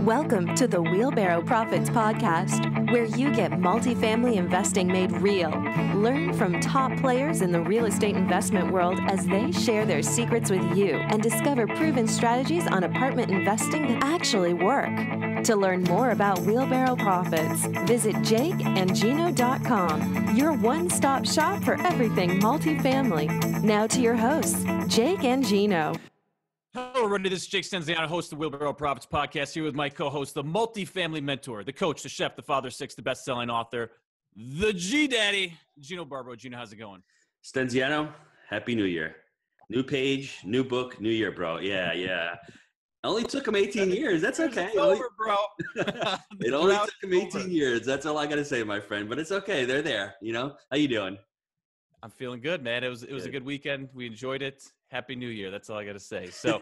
Welcome to the Wheelbarrow Profits Podcast, where you get multifamily investing made real. Learn from top players in the real estate investment world as they share their secrets with you and discover proven strategies on apartment investing that actually work. To learn more about Wheelbarrow Profits, visit jakeandgino.com, your one-stop shop for everything multifamily. Now to your hosts, Jake and Gino. Hello, everybody. This is Jake Stenziano, host of the Wheelbarrow Profits Podcast, here with my co-host, the multifamily mentor, the coach, the chef, the father of six, the best-selling author, the G-Daddy, Gino Barbaro. Gino, how's it going? Stenziano, Happy New Year. New page, new book, new year, bro. Yeah. Only took him 18 years. That's okay. It's over, bro. It only took him 18 years. That's all I got to say, my friend. But it's okay. They're there, you know? How you doing? I'm feeling good, man. It was a good weekend. We enjoyed it. Happy New Year. That's all I got to say. So,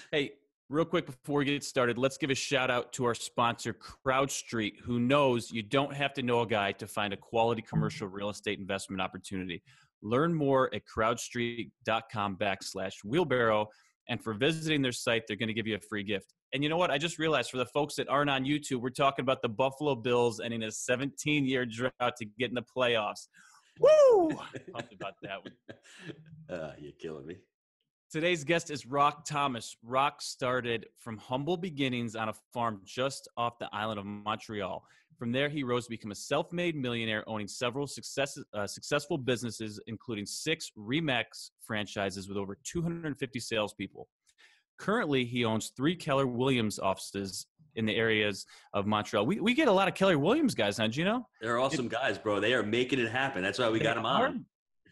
hey, real quick before we get started, let's give a shout out to our sponsor, CrowdStreet, who knows you don't have to know a guy to find a quality commercial real estate investment opportunity. Learn more at crowdstreet.com/wheelbarrow. And for visiting their site, they're going to give you a free gift. And you know what? I just realized for the folks that aren't on YouTube, we're talking about the Buffalo Bills ending a 17-year drought to get in the playoffs. Woo! Pumped about that one. You're killing me. Today's guest is Rock Thomas. Rock started from humble beginnings on a farm just off the island of Montreal. From there, he rose to become a self-made millionaire, owning several successful businesses, including 6 RE/MAX franchises with over 250 salespeople. Currently, he owns 3 Keller-Williams offices in the areas of Montreal. We get a lot of Keller-Williams guys, huh, Gino? They're awesome guys, bro. They are making it happen. That's why we got them on.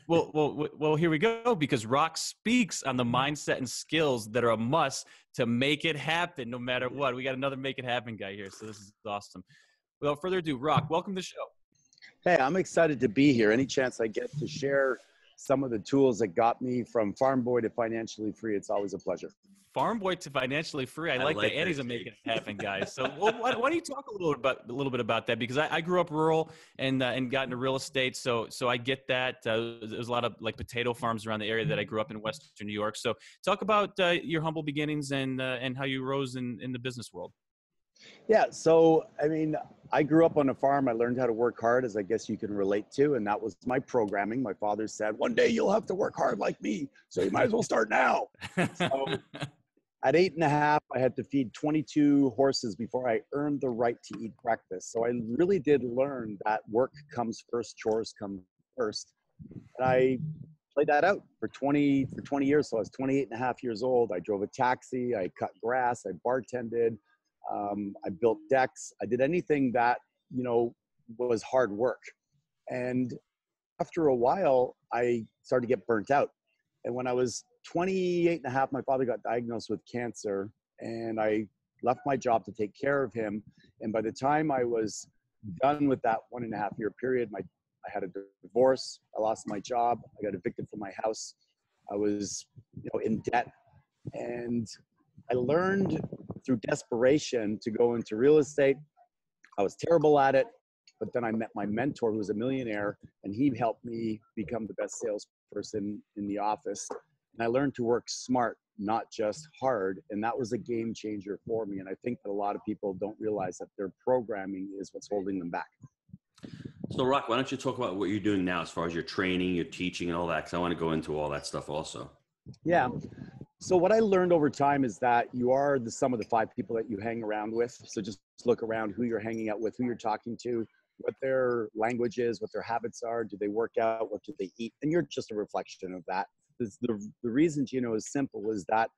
Well, here we go, because Rock speaks on the mindset and skills that are a must to make it happen no matter what. We got another make it happen guy here, so this is awesome. Without further ado, Rock, welcome to the show. Hey, I'm excited to be here. Any chance I get to share some of the tools that got me from farm boy to financially free, it's always a pleasure. Farm boy to financially free. I like that. And he's a make it happen guy. So why don't you talk a little bit about that? Because I grew up rural and got into real estate. So I get that. There's a lot of like potato farms around the area that I grew up in Western New York. So talk about your humble beginnings and how you rose in the business world. Yeah. So, I mean, I grew up on a farm. I learned how to work hard, as I guess you can relate to. And that was my programming. My father said, one day you'll have to work hard like me. So you might as well start now. So at 8.5, I had to feed 22 horses before I earned the right to eat breakfast. So I really did learn that work comes first, chores come first. And I played that out for 20 years. So I was 28.5 years old. I drove a taxi. I cut grass. I bartended. I built decks. I did anything that, was hard work. And after a while, I started to get burnt out. And when I was 28.5, my father got diagnosed with cancer, and I left my job to take care of him. And by the time I was done with that 1.5-year period, I had a divorce. I lost my job. I got evicted from my house. I was, in debt. And I learned through desperation to go into real estate. I was terrible at it, but then I met my mentor, who was a millionaire, and he helped me become the best salesperson in the office. And I learned to work smart, not just hard. And that was a game changer for me. And I think that a lot of people don't realize that their programming is what's holding them back. So, Rock, why don't you talk about what you're doing now as far as your training, your teaching, and all that? Because I want to go into all that stuff also. Yeah. So what I learned over time is that you are the sum of the 5 people that you hang around with. So just look around who you're hanging out with, who you're talking to, what their language is, what their habits are. Do they work out? What do they eat? And you're just a reflection of that. The reason, Gino, is simple, is that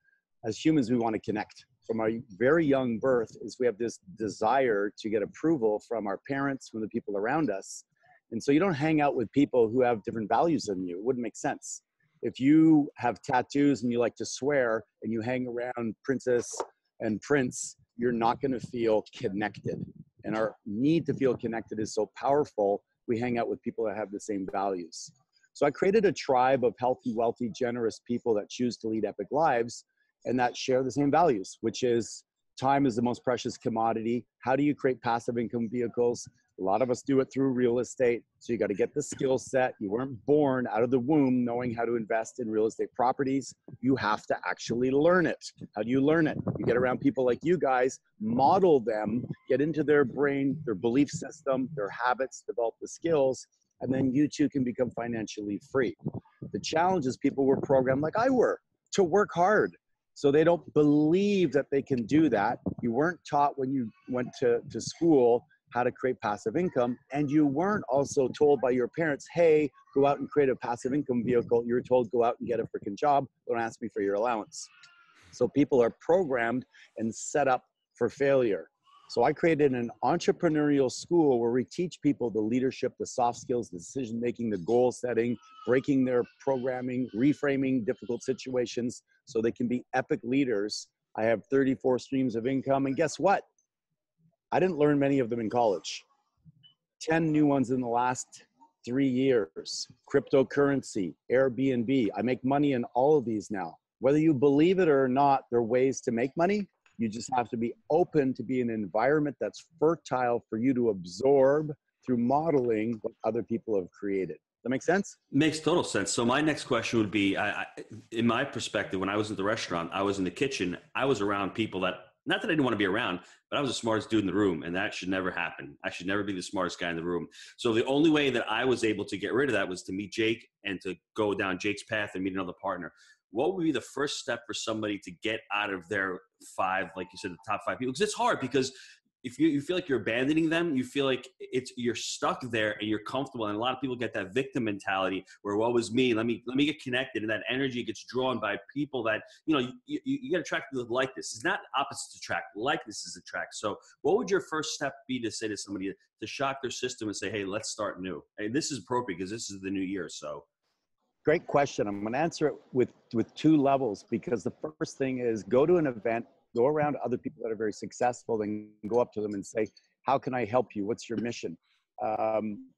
as humans, we want to connect. From our very young birth, is we have this desire to get approval from our parents, from the people around us. And so you don't hang out with people who have different values than you. It wouldn't make sense. If you have tattoos and you like to swear and you hang around princess and prince, you're not going to feel connected. And our need to feel connected is so powerful. We hang out with people that have the same values. So I created a tribe of healthy, wealthy, generous people that choose to lead epic lives and that share the same values, which is time is the most precious commodity. How do you create passive income vehicles? A lot of us do it through real estate. So you got to get the skill set. You weren't born out of the womb knowing how to invest in real estate properties. You have to actually learn it. How do you learn it? You get around people like you guys, model them, get into their brain, their belief system, their habits, develop the skills, and then you too can become financially free. The challenge is people were programmed like I were to work hard. So they don't believe that they can do that. You weren't taught when you went to school how to create passive income. And you weren't also told by your parents, hey, go out and create a passive income vehicle. You were told, go out and get a freaking job. Don't ask me for your allowance. So people are programmed and set up for failure. So I created an entrepreneurial school where we teach people the leadership, the soft skills, the decision-making, the goal setting, breaking their programming, reframing difficult situations so they can be epic leaders. I have 34 streams of income. And guess what? I didn't learn many of them in college. 10 new ones in the last 3 years. Cryptocurrency, Airbnb. I make money in all of these now. Whether you believe it or not, there are ways to make money. You just have to be open to be in an environment that's fertile for you to absorb through modeling what other people have created. That make sense? Makes total sense. So my next question would be, in my perspective, when I was in the restaurant, I was in the kitchen, I was around people that, not that I didn't want to be around, but I was the smartest dude in the room, and that should never happen. I should never be the smartest guy in the room. So the only way that I was able to get rid of that was to meet Jake and to go down Jake's path and meet another partner. What would be the first step for somebody to get out of their 5, like you said, the top 5 people? Because it's hard, because if you feel like you're abandoning them, you feel like you're stuck there and you're comfortable. And a lot of people get that victim mentality where, what was me? Let me get connected. And that energy gets drawn by people that, you get attracted to likeness. It's not opposites attract, likeness attract. So what would your first step be to say to somebody to shock their system and say, hey, let's start new? And this is appropriate because this is the new year. So. Great question. I'm going to answer it with 2 levels, because the first thing is go to an event, go around other people that are very successful, and go up to them and say, how can I help you? What's your mission?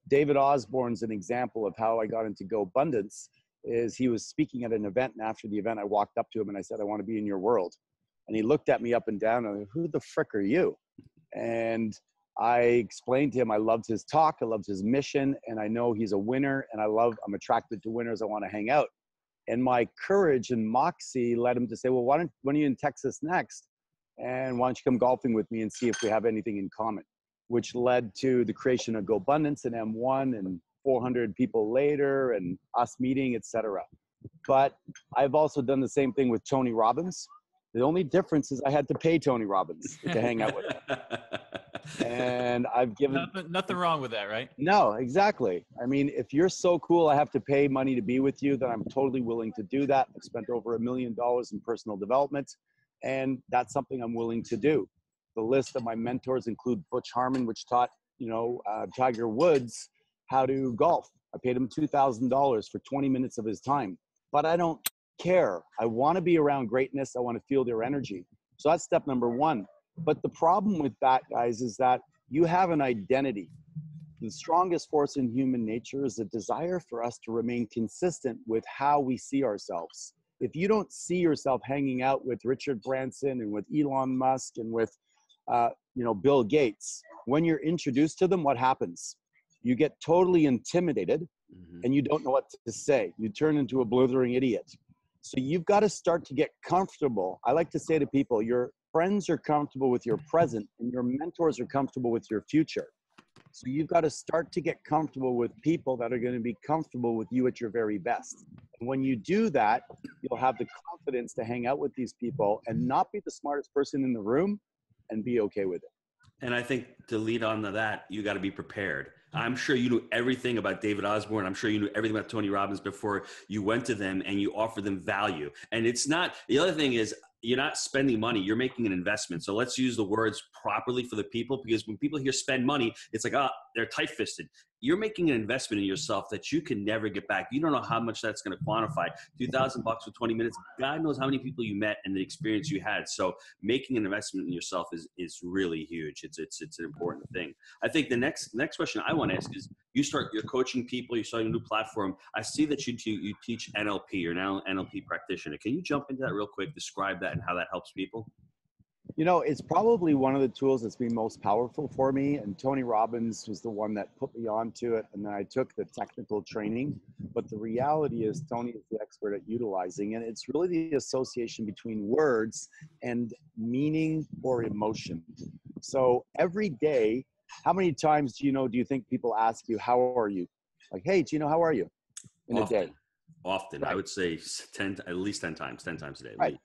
David Osborne's an example of how I got into Go Abundance. Is he was speaking at an event, and after the event, I walked up to him and I said, I want to be in your world. And he looked at me up and down and, who the frick are you? And I explained to him, I loved his talk, I loved his mission, and I know he's a winner, and I'm attracted to winners, I want to hang out. And my courage and moxie led him to say, well, when are you in Texas next? And why don't you come golfing with me and see if we have anything in common? Which led to the creation of Go Abundance and M1 and 400 people later and us meeting, etc. But I've also done the same thing with Tony Robbins. The only difference is I had to pay Tony Robbins to hang out with him. And I've given nothing wrong with that, right? No, exactly. I mean, if you're so cool, I have to pay money to be with you, then I'm totally willing to do that. I've spent over $1 million in personal development, and that's something I'm willing to do. The list of my mentors include Butch Harmon, which taught, Tiger Woods how to golf. I paid him $2,000 for 20 minutes of his time, but I don't care. I want to be around greatness. I want to feel their energy. So that's step number 1. But the problem with that, guys, is that you have an identity. The strongest force in human nature is a desire for us to remain consistent with how we see ourselves. If you don't see yourself hanging out with Richard Branson and with Elon Musk and with, Bill Gates, when you're introduced to them, what happens? You get totally intimidated and you don't know what to say. You turn into a blithering idiot. So you've got to start to get comfortable. I like to say to people, your friends are comfortable with your present and your mentors are comfortable with your future. So you've got to start to get comfortable with people that are going to be comfortable with you at your very best. And when you do that, you'll have the confidence to hang out with these people and not be the smartest person in the room and be okay with it. And I think to lead on to that, you got to be prepared. I'm sure you knew everything about David Osborne. I'm sure you knew everything about Tony Robbins before you went to them and you offered them value. And it's not, the other thing is, you're not spending money, you're making an investment. So let's use the words properly for the people, because when people hear spend money, it's like, they're tight-fisted. You're making an investment in yourself that you can never get back. You don't know how much that's going to quantify. $2,000 for 20 minutes. God knows how many people you met and the experience you had. So making an investment in yourself is really huge. It's an important thing. I think the next question I want to ask is, you're coaching people, you're starting a new platform. I see that you teach NLP. You're now an NLP practitioner. Can you jump into that real quick, describe that and how that helps people? It's probably one of the tools that's been most powerful for me. And Tony Robbins was the one that put me onto it. And then I took the technical training. But the reality is Tony is the expert at utilizing it. It's really the association between words and meaning or emotion. So every day, how many times, do you think people ask you, how are you? Like, hey, Gino, how are you? In a day. Often. Right. I would say at least 10 times a day. Right.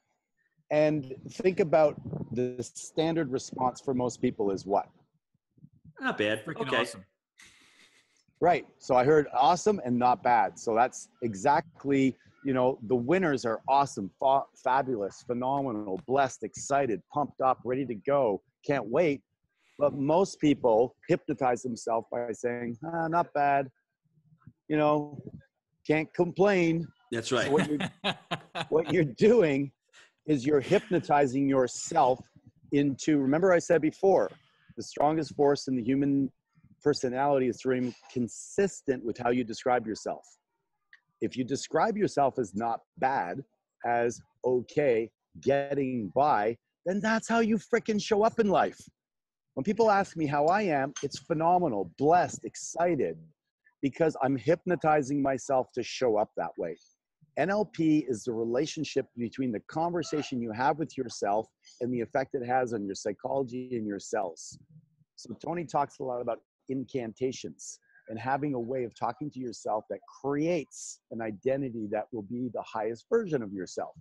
And think about the standard response for most people is what? Not bad. Freaking okay. awesome. Right. So I heard awesome and not bad. So that's exactly, the winners are awesome, fabulous, phenomenal, blessed, excited, pumped up, ready to go, can't wait. But most people hypnotize themselves by saying, not bad, can't complain. That's right. So what you're doing is you're hypnotizing yourself into, remember I said before, the strongest force in the human personality is to remain consistent with how you describe yourself. If you describe yourself as not bad, as okay, getting by, then that's how you frickin' show up in life. When people ask me how I am, it's phenomenal, blessed, excited, because I'm hypnotizing myself to show up that way. NLP is the relationship between the conversation you have with yourself and the effect it has on your psychology and your cells. So Tony talks a lot about incantations and having a way of talking to yourself that creates an identity that will be the highest version of yourself.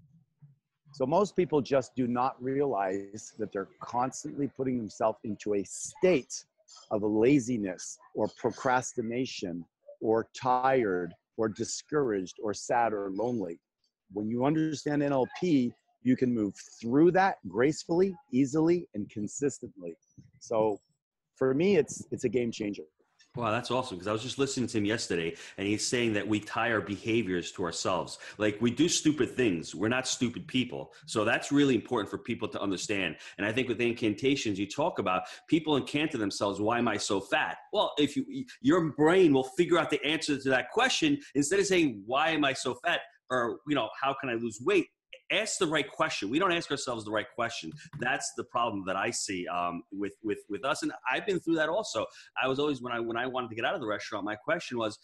So most people just do not realize that they're constantly putting themselves into a state of laziness or procrastination or tired or discouraged or sad or lonely. When you understand NLP, you can move through that gracefully, easily, and consistently. So for me, it's a game changer. Wow, that's awesome. Because I was just listening to him yesterday, and he's saying that we tie our behaviors to ourselves. Like, we do stupid things. We're not stupid people. So that's really important for people to understand. And I think with incantations, you talk about people incant to themselves, why am I so fat? Well, if your brain will figure out the answer to that question, instead of saying, why am I so fat? Or, how can I lose weight? Ask the right question. We don't ask ourselves the right question. That's the problem that I see with us. And I've been through that also. I was always, when I wanted to get out of the restaurant, my question was,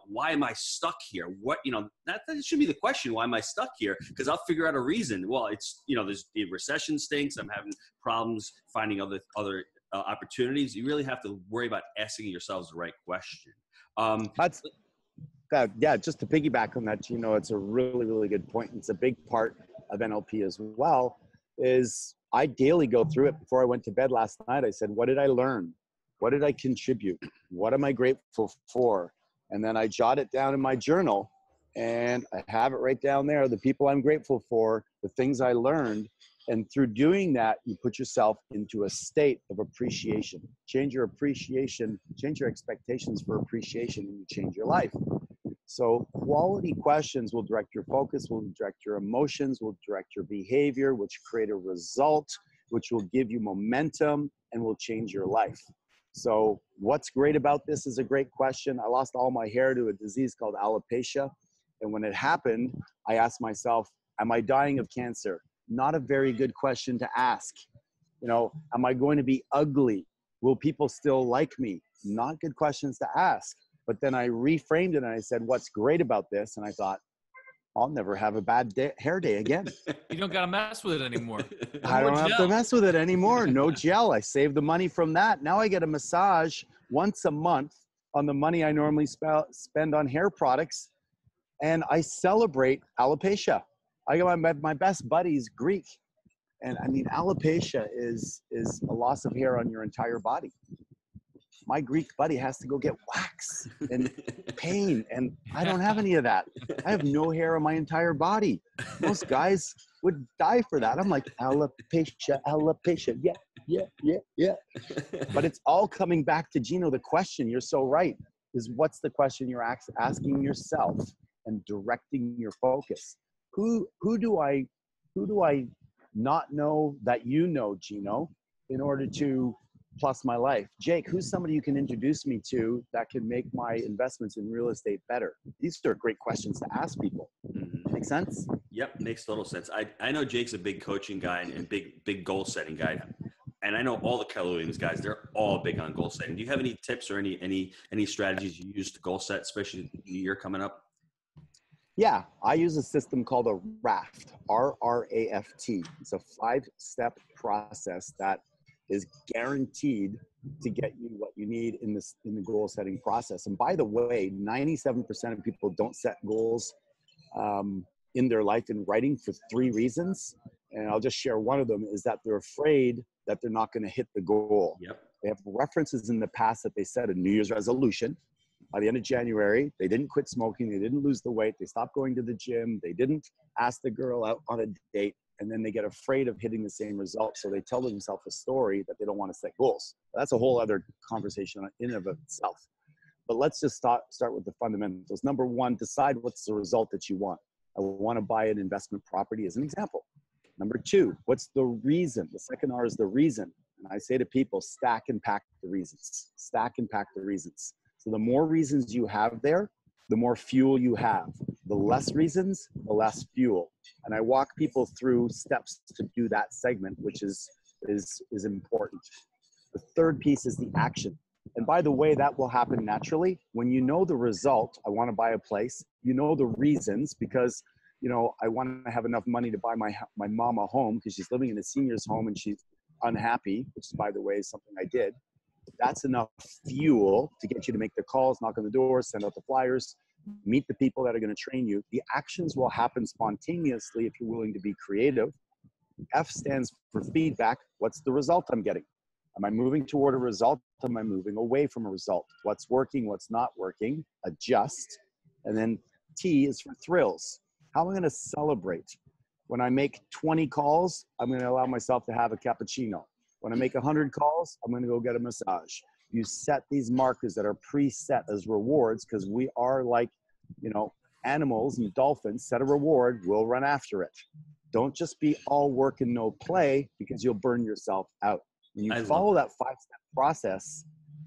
why am I stuck here? What, that should be the question. Why am I stuck here? Because I'll figure out a reason. Well, it's, there's the recession stinks. I'm having problems finding other opportunities. You really have to worry about asking yourselves the right question. Yeah, just to piggyback on that, it's a really, really good point. It's a big part of NLP as well, is I daily go through it. Before I went to bed last night, I said, what did I learn? What did I contribute? What am I grateful for? And then I jot it down in my journal, and I have it right down there, the people I'm grateful for, the things I learned. And through doing that, you put yourself into a state of appreciation. Change your appreciation, change your expectations for appreciation, and you change your life. So quality questions will direct your focus, will direct your emotions, will direct your behavior, which create a result, which will give you momentum and will change your life. So what's great about this is a great question. I lost all my hair to a disease called alopecia. And when it happened, I asked myself, am I dying of cancer? Not a very good question to ask. Am I going to be ugly? Will people still like me? Not good questions to ask. But then I reframed it and I said, what's great about this? And I thought, I'll never have a bad hair day again. You don't got to mess with it anymore. I don't have to mess with it anymore. No gel. I saved the money from that. Now I get a massage once a month on the money I normally spend on hair products. And I celebrate alopecia. I got my best buddy's Greek. And I mean, alopecia is a loss of hair on your entire body. My Greek buddy has to go get wax and pain, and I don't have any of that. I have no hair on my entire body. Most guys would die for that. I'm like, alopecia, yeah. But it's all coming back to Gino. The question, you're so right, is what's the question you're asking yourself and directing your focus? Who do I not know that you know, Gino, in order to plus my life? Jake, who's somebody you can introduce me to that can make my investments in real estate better? These are great questions to ask people. And make sense? Yep, makes total sense. I know Jake's a big coaching guy and big goal setting guy. And I know all the Keller-Williams guys, they're all big on goal setting. Do you have any tips or any strategies you use to goal set, especially the year coming up? Yeah, I use a system called a RAFT, R-R-A-F-T. It's a 5-step process that is guaranteed to get you what you need in the goal setting process. And by the way, 97% of people don't set goals in their life in writing for 3 reasons. And I'll just share one of them is that they're afraid that they're not going to hit the goal. Yep. They have references in the past that they set a New Year's resolution. By the end of January, they didn't quit smoking. They didn't lose the weight. They stopped going to the gym. They didn't ask the girl out on a date. And then they get afraid of hitting the same result. So they tell themselves a story that they don't want to set goals. That's a whole other conversation in and of itself. But let's just start with the fundamentals. Number 1, decide what's the result that you want. I want to buy an investment property as an example. Number 2, what's the reason? The second R is the reason. And I say to people, stack and pack the reasons. Stack and pack the reasons. So the more reasons you have there, the more fuel you have. The less reasons, the less fuel. And I walk people through steps to do that segment, which is important. The third piece is the action. And by the way, that will happen naturally. When you know the result, I want to buy a place, you know the reasons because, I want to have enough money to buy my mom a home because she's living in a senior's home and she's unhappy, which by the way is something I did. That's enough fuel to get you to make the calls, knock on the doors, send out the flyers, meet the people that are going to train you. The actions will happen spontaneously if you're willing to be creative. F stands for feedback. What's the result I'm getting? Am I moving toward a result? Am I moving away from a result? What's working? What's not working? Adjust. And then T is for thrills. How am I going to celebrate? When I make 20 calls, I'm going to allow myself to have a cappuccino. When I make 100 calls, I'm going to go get a massage. You set these markers that are preset as rewards because we are like, animals and dolphins. Set a reward, we'll run after it. Don't just be all work and no play because you'll burn yourself out. When you follow that 5-step process,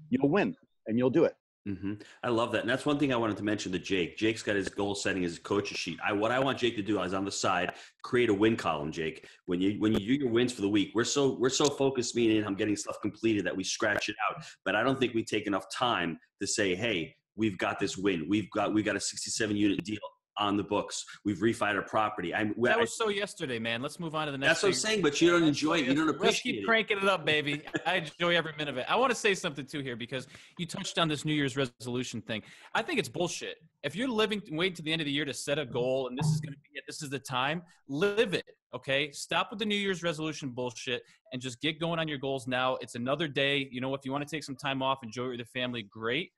you'll win and you'll do it. Mm-hmm. I love that. And that's one thing I wanted to mention to Jake. Jake's got his goal setting, his coach's sheet. What I want Jake to do is on the side, create a win column, Jake. When you do your wins for the week, we're so focused, meaning I'm getting stuff completed that we scratch it out. But I don't think we take enough time to say, hey, we've got this win. We've got a 67 unit deal on the books. We've refied our property. That was so yesterday, man. Let's move on to the next. That's what I'm saying, but you don't enjoy it. You don't appreciate it. Let's keep cranking it up, baby. I enjoy every minute of it. I want to say something too here because you touched on this New Year's resolution thing. I think it's bullshit. If you're waiting to the end of the year to set a goal and this is going to be it, this is the time, live it. Okay. Stop with the New Year's resolution bullshit and just get going on your goals now. It's another day. If you want to take some time off, enjoy it with the family, great.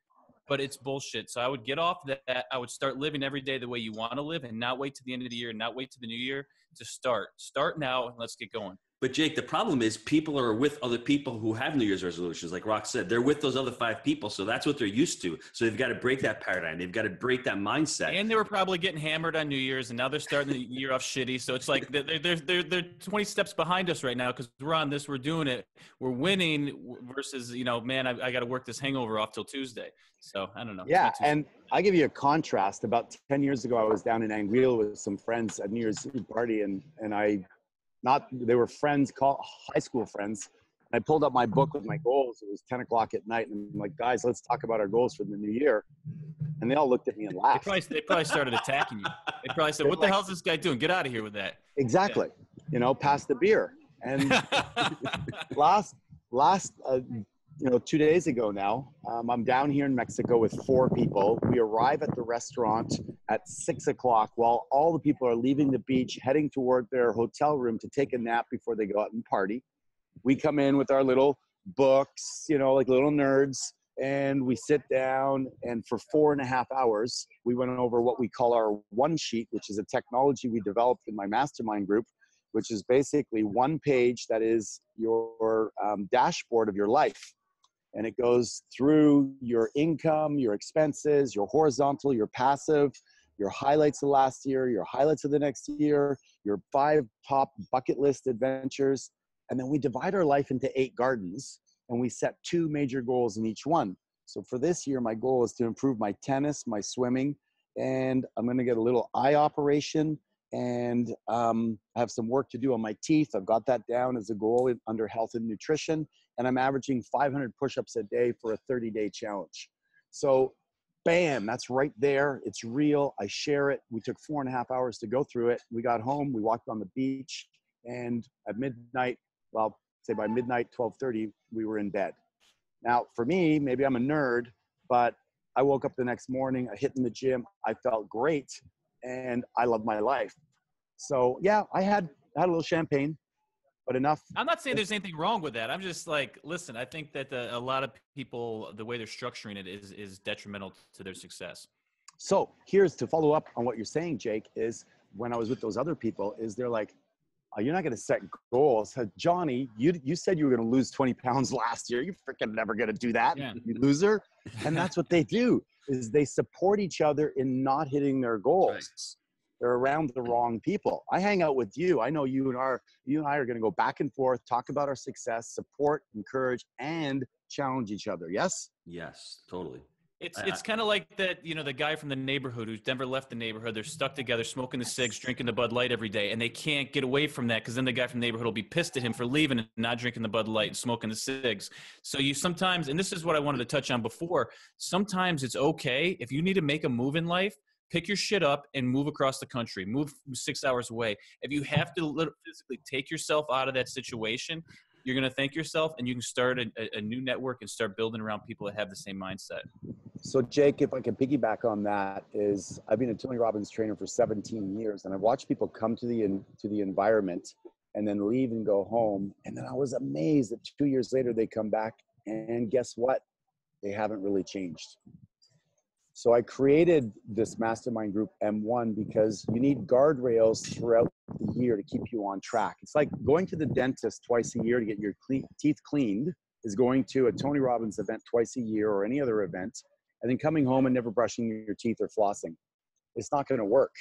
But it's bullshit. So I would get off that. I would start living every day the way you want to live and not wait to the end of the year and not wait to the new year to start. Start now and let's get going. But Jake, the problem is people are with other people who have New Year's resolutions. Like Rock said, they're with those other 5 people. So that's what they're used to. So they've got to break that paradigm. They've got to break that mindset. And they were probably getting hammered on New Year's and now they're starting the year off shitty. So it's like they're 20 steps behind us right now because we're on this, we're doing it, we're winning versus, man, I got to work this hangover off till Tuesday. So I don't know. Yeah. And I give you a contrast. About 10 years ago, I was down in Anguilla with some friends at New Year's Eve party and they were friends, high school friends. I pulled up my book with my goals. It was 10 o'clock at night. And I'm like, guys, let's talk about our goals for the new year. And they all looked at me and laughed. They probably started attacking you. They probably said, what the hell is this guy doing? Get out of here with that. Exactly. Pass the beer. And last 2 days ago now, I'm down here in Mexico with 4 people. We arrive at the restaurant at 6 o'clock while all the people are leaving the beach, heading toward their hotel room to take a nap before they go out and party. We come in with our little books, like little nerds, and we sit down. And for 4.5 hours, we went over what we call our one sheet, which is a technology we developed in my Mastermind group, which is basically one page that is your dashboard of your life. And it goes through your income, your expenses, your horizontal, your passive, your highlights of last year, your highlights of the next year, your 5 top bucket list adventures. And then we divide our life into 8 gardens and we set 2 major goals in each one. So for this year, my goal is to improve my tennis, my swimming, and I'm going to get a little eye operation And I have some work to do on my teeth. I've got that down as a goal under health and nutrition. And I'm averaging 500 push-ups a day for a 30-day challenge. So bam, that's right there. It's real. I share it. We took 4.5 hours to go through it. We got home, we walked on the beach, and at midnight, well, say by midnight, 12:30, we were in bed. Now, for me, maybe I'm a nerd, but I woke up the next morning, I hit in the gym, I felt great, and I love my life. So yeah, I had a little champagne, but enough. I'm not saying there's anything wrong with that. I'm just like, listen, I think that a lot of people, the way they're structuring it is detrimental to their success. So here's to follow up on what you're saying, Jake, is when I was with those other people, is they're like, oh, you're not going to set goals. Johnny, you said you were going to lose 20 pounds last year. You're freaking never going to do that, you loser. And that's what they do, is they support each other in not hitting their goals. Right. They're around the wrong people. I hang out with you. I know you and I are going to go back and forth, talk about our success, support, encourage, and challenge each other. Yes? Yes, totally. It's kind of like that, the guy from the neighborhood who's never left the neighborhood. They're stuck together, smoking the cigs, drinking the Bud Light every day, and they can't get away from that because then the guy from the neighborhood will be pissed at him for leaving and not drinking the Bud Light and smoking the cigs. So you sometimes, and this is what I wanted to touch on before, sometimes it's okay if you need to make a move in life, pick your shit up and move across the country, move 6 hours away. If you have to physically take yourself out of that situation, you're going to thank yourself, and you can start a new network and start building around people that have the same mindset. So Jake, if I can piggyback on that, is I've been a Tony Robbins trainer for 17 years, and I've watched people come to the environment and then leave and go home. And then I was amazed that 2 years later, they come back, and guess what? They haven't really changed. So I created this mastermind group M1 because you need guardrails throughout the year to keep you on track. It's like going to the dentist twice a year to get your teeth cleaned is going to a Tony Robbins event twice a year or any other event, and then coming home and never brushing your teeth or flossing. It's not going to work.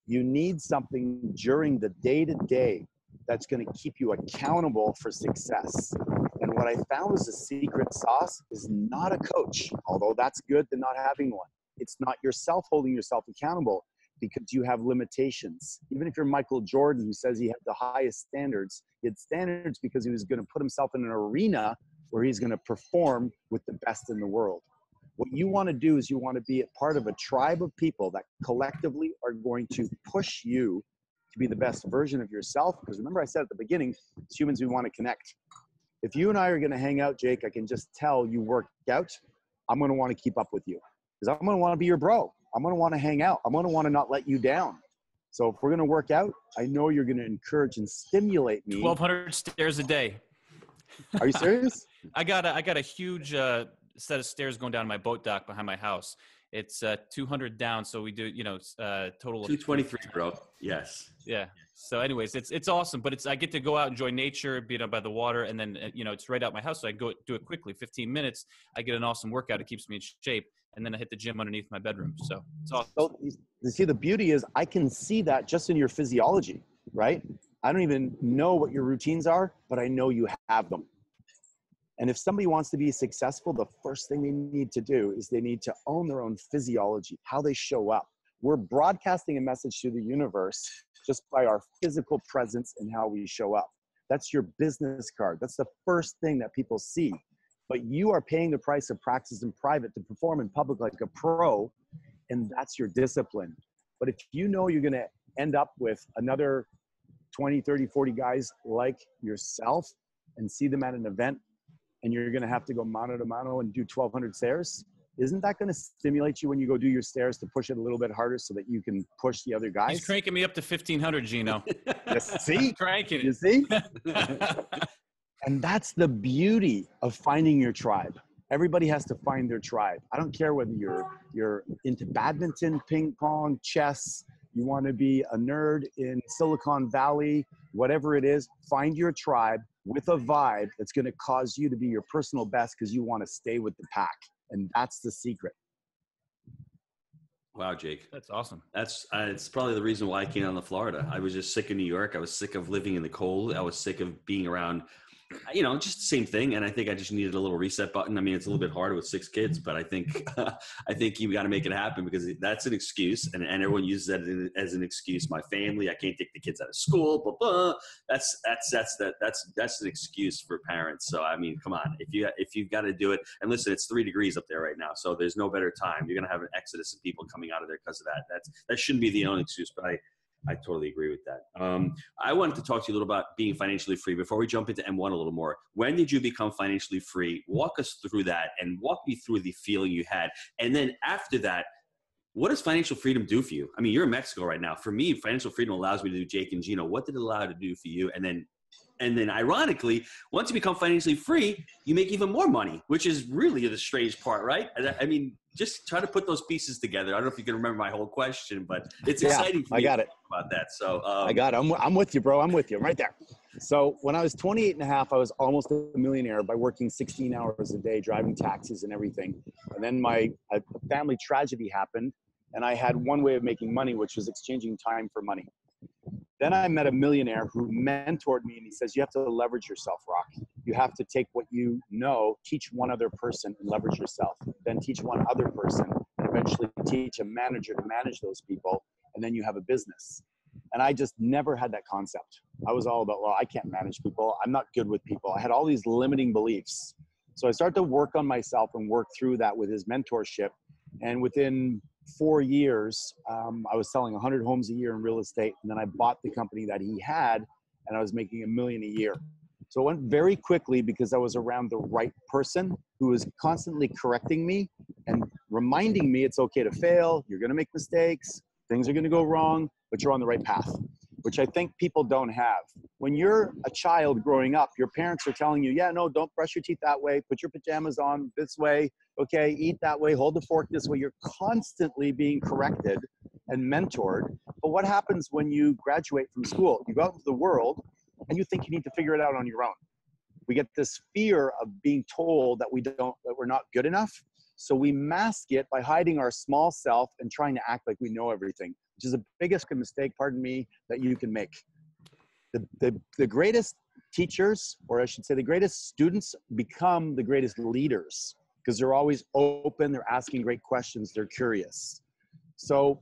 You need something during the day-to-day that's going to keep you accountable for success. And what I found was the secret sauce is not a coach, although that's good than not having one. It's not yourself holding yourself accountable because you have limitations. Even if you're Michael Jordan, who says he had the highest standards, he had standards because he was going to put himself in an arena where he's going to perform with the best in the world. What you want to do is you want to be a part of a tribe of people that collectively are going to push you to be the best version of yourself. Because remember I said at the beginning, as humans, we want to connect. If you and I are going to hang out, Jake, I can just tell you work out. I'm going to want to keep up with you because I'm going to want to be your bro. I'm going to want to hang out. I'm going to want to not let you down. So if we're going to work out, I know you're going to encourage and stimulate me. 1,200 stairs a day. Are you serious? I got a huge set of stairs going down my boat dock behind my house. It's 200 down, so we do, total of 223, bro. Yes. Yeah. So anyways, it's awesome, but I get to go out, enjoy nature, be by the water, and then, it's right out my house. So I go do it quickly, 15 minutes. I get an awesome workout. It keeps me in shape. And then I hit the gym underneath my bedroom. So it's awesome. So you see, the beauty is I can see that just in your physiology, right? I don't even know what your routines are, but I know you have them. And if somebody wants to be successful, the first thing they need to do is they need to own their own physiology, how they show up. We're broadcasting a message to the universe just by our physical presence and how we show up. That's your business card. That's the first thing that people see. But you are paying the price of practice in private to perform in public like a pro, and that's your discipline. But if you know you're going to end up with another 20, 30, 40 guys like yourself and see them at an event, and you're going to have to go mano to mano and do 1,200 stairs, isn't that going to stimulate you when you go do your stairs to push it a little bit harder so that you can push the other guys? He's cranking me up to 1,500, Gino. See? Cranking it. You see? And that's the beauty of finding your tribe. Everybody has to find their tribe. I don't care whether you're into badminton, ping pong, chess, you want to be a nerd in Silicon Valley, whatever it is, find your tribe with a vibe that's going to cause you to be your personal best because you want to stay with the pack. And that's the secret. Wow, Jake. That's awesome. It's probably the reason why I came down to Florida. I was just sick of New York. I was sick of living in the cold. I was sick of being around You know, just the same thing. And I think I just needed a little reset button. I mean, it's a little bit harder with 6 kids, but I think you got to make it happen, because that's an excuse, and everyone uses that as an excuse. My family, I can't take the kids out of school, blah blah. That's an excuse for parents. So I mean, come on, if you've got to do it, and listen, it's 3 degrees up there right now, so there's no better time. You're gonna have an exodus of people coming out of there because of that. That shouldn't be the only excuse, but I totally agree with that. I wanted to talk to you a little about being financially free before we jump into M1 a little more. When did you become financially free? Walk us through that, and walk me through the feeling you had. And then after that, what does financial freedom do for you? I mean, you're in Mexico right now. For me, financial freedom allows me to do Jake and Gino. What did it allow you to do for you? And then ironically, once you become financially free, you make even more money, which is really the strange part, right? I mean, just try to put those pieces together. I don't know if you can remember my whole question, but it's exciting for me to talk about that. So I got it. I'm with you, bro. I'm with you. I'm right there. So when I was 28 and a half, I was almost a millionaire by working 16 hours a day, driving taxis and everything. And then a family tragedy happened, and I had one way of making money, which was exchanging time for money. Then I met a millionaire who mentored me, and he says, you have to leverage yourself, Rock. You have to take what you know, teach one other person and leverage yourself. Then teach one other person, and eventually teach a manager to manage those people. And then you have a business. And I just never had that concept. I was all about, well, I can't manage people. I'm not good with people. I had all these limiting beliefs. So I started to work on myself and work through that with his mentorship. And within 4 years, I was selling 100 homes a year in real estate. And then I bought the company that he had, and I was making $1 million a year. So it went very quickly because I was around the right person who was constantly correcting me and reminding me it's okay to fail. You're going to make mistakes. Things are going to go wrong, but you're on the right path, which I think people don't have. When you're a child growing up, your parents are telling you, yeah, no, don't brush your teeth that way. Put your pajamas on this way. Okay, eat that way. Hold the fork this way. You're constantly being corrected and mentored. But what happens when you graduate from school? You go out into the world and you think you need to figure it out on your own. We get this fear of being told that we're not good enough. So we mask it by hiding our small self and trying to act like we know everything, which is the biggest mistake, pardon me, that you can make. The greatest teachers, or I should say the greatest students, become the greatest leaders because they're always open, they're asking great questions, they're curious. So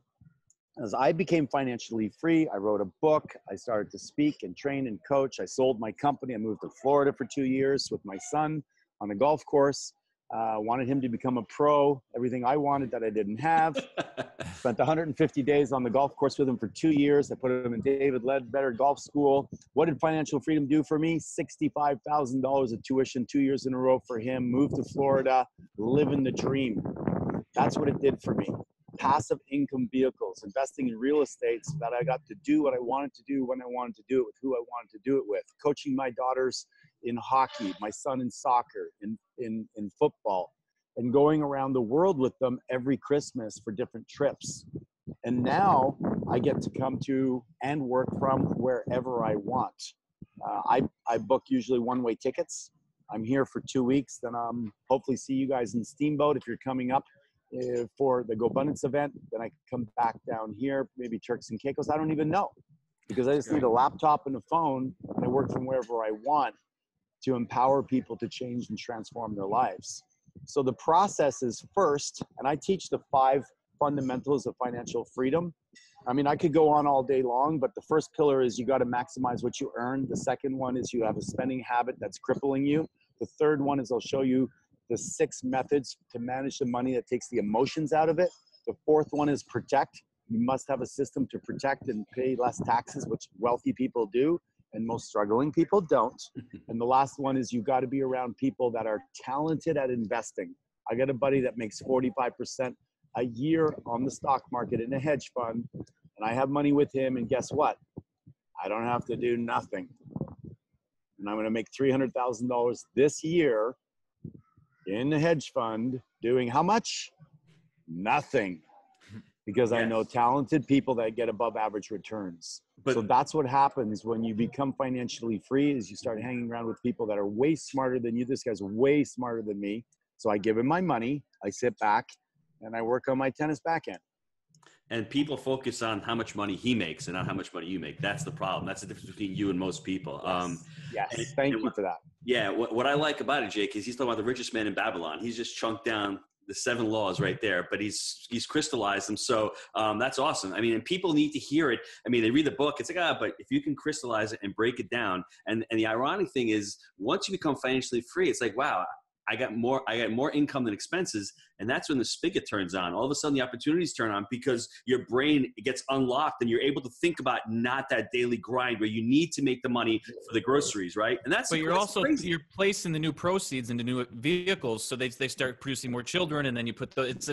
as I became financially free, I wrote a book, I started to speak and train and coach. I sold my company, I moved to Florida for 2 years with my son on a golf course. Wanted him to become a pro, everything I wanted that I didn't have. Spent 150 days on the golf course with him for 2 years. I put him in David Ledbetter Golf School. What did financial freedom do for me? $65,000 of tuition 2 years in a row for him. Moved to Florida, living the dream. That's what it did for me. Passive income vehicles, investing in real estate so that I got to do what I wanted to do when I wanted to do it with who I wanted to do it with. Coaching my daughters in hockey, my son in soccer, in football, and going around the world with them every Christmas for different trips. And now I get to come to and work from wherever I want. I book usually one-way tickets. I'm here for 2 weeks, then hopefully see you guys in Steamboat if you're coming up for the Go Abundance event. Then I come back down here, maybe Turks and Caicos. I don't even know, because I just need a laptop and a phone, and I work from wherever I want to empower people to change and transform their lives. So the process is first, and I teach the 5 fundamentals of financial freedom. I mean, I could go on all day long, but the first pillar is you got to maximize what you earn. The second one is you have a spending habit that's crippling you. The third one is I'll show you the 6 methods to manage the money that takes the emotions out of it. The fourth one is protect. You must have a system to protect and pay less taxes, which wealthy people do, and most struggling people don't. And the last one is you got to be around people that are talented at investing. I got a buddy that makes 45% a year on the stock market in a hedge fund, and I have money with him, and guess what? I don't have to do nothing. And I'm going to make $300,000 this year in the hedge fund doing how much? Nothing. Because I know talented people that get above average returns. So that's what happens when you become financially free, is you start hanging around with people that are way smarter than you. This guy's way smarter than me. So I give him my money, I sit back, and I work on my tennis backhand. And people focus on how much money he makes and not how much money you make. That's the problem. That's the difference between you and most people. Yes. Thank you for that. Yeah. What I like about it, Jake, is he's talking about the richest man in Babylon. He's just chunked down the 7 laws right there, but he's crystallized them. So that's awesome. I mean, and people need to hear it. I mean, they read the book, it's like, but if you can crystallize it and break it down. And the ironic thing is, once you become financially free, it's like, wow, I got more income than expenses. And that's when the spigot turns on. All of a sudden the opportunities turn on because your brain gets unlocked and you're able to think about not that daily grind where you need to make the money for the groceries, right? And that's, but you're also, crazy. you're placing the new proceeds into new vehicles. So they start producing more children, and then you put it's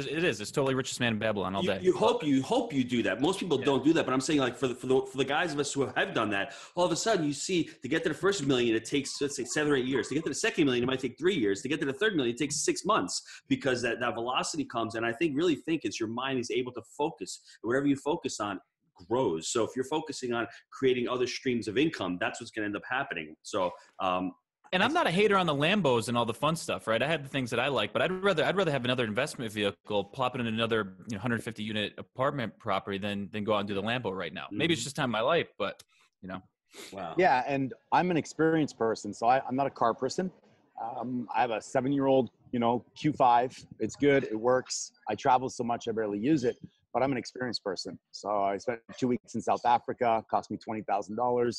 totally richest man in Babylon all day. You hope you do that. Most people don't do that, but I'm saying, like, for the guys of us who have done that, all of a sudden you see, to get to the first million, it takes, let's say, 7 or 8 years. To get to the second million, it might take 3 years. To get to the third million, it takes 6 months, because that velocity comes. And I really think it's your mind is able to focus. Whatever you focus on grows. So if you're focusing on creating other streams of income, that's what's going to end up happening. So, and I'm not a hater on the Lambos and all the fun stuff, right? I have the things that I like, but I'd rather have another investment vehicle, plop it in another 150 unit apartment property than go out and do the Lambo right now. Maybe it's just time in my life, but Wow. Yeah. And I'm an experienced person, so I'm not a car person. I have a 7-year-old, Q5. It's good. It works. I travel so much, I barely use it, but I'm an experienced person. So I spent 2 weeks in South Africa, cost me $20,000.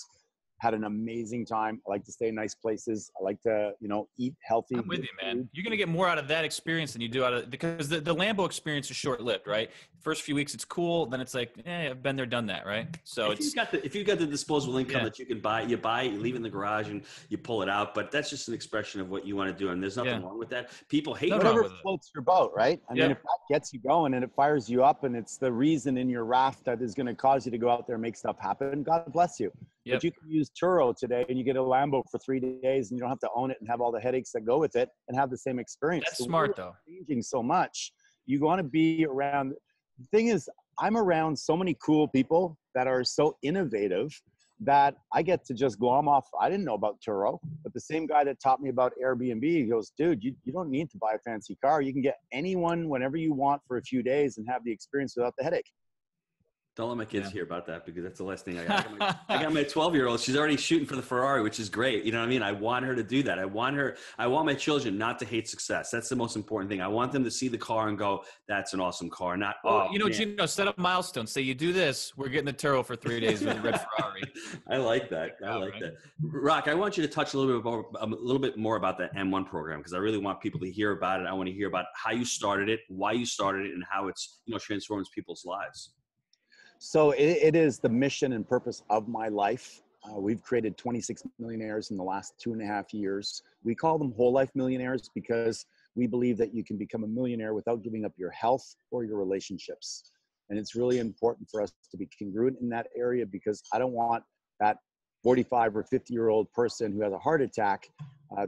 Had an amazing time. I like to stay in nice places. I like to, eat healthy. I'm with you, man. You're going to get more out of that experience than you do because the Lambo experience is short-lived, right? First few weeks, it's cool. Then it's like, I've been there, done that, right? So if you've got the disposable income that you can buy, you leave it in the garage and you pull it out. But that's just an expression of what you want to do. And there's nothing wrong with that. People hate whatever floats your boat, right? I mean, if that gets you going and it fires you up and it's the reason in your raft that is going to cause you to go out there and make stuff happen, God bless you. Yep. But you can use Turo today and you get a Lambo for 3 days and you don't have to own it and have all the headaches that go with it and have the same experience. That's smart though. Changing so much. You want to be around. The thing is, I'm around so many cool people that are so innovative that I get to just glom off. I didn't know about Turo, but the same guy that taught me about Airbnb, he goes, dude, you don't need to buy a fancy car. You can get anyone whenever you want for a few days and have the experience without the headache. Don't let my kids hear about that, because that's the last thing I got. I got my 12-year-old. She's already shooting for the Ferrari, which is great. You know what I mean? I want her to do that. I want my children not to hate success. That's the most important thing. I want them to see the car and go, that's an awesome car. Not, Gino, set up milestones. Say you do this, we're getting the Turo for 3 days with a red Ferrari. I like that. I like that. Rock, I want you to touch a little bit more about the M1 program, because I really want people to hear about it. I want to hear about how you started it, why you started it, and how it's transforms people's lives. So it is the mission and purpose of my life. We've created 26 millionaires in the last 2.5 years. We call them whole life millionaires because we believe that you can become a millionaire without giving up your health or your relationships. And it's really important for us to be congruent in that area, because I don't want that 45 or 50-year-old person who has a heart attack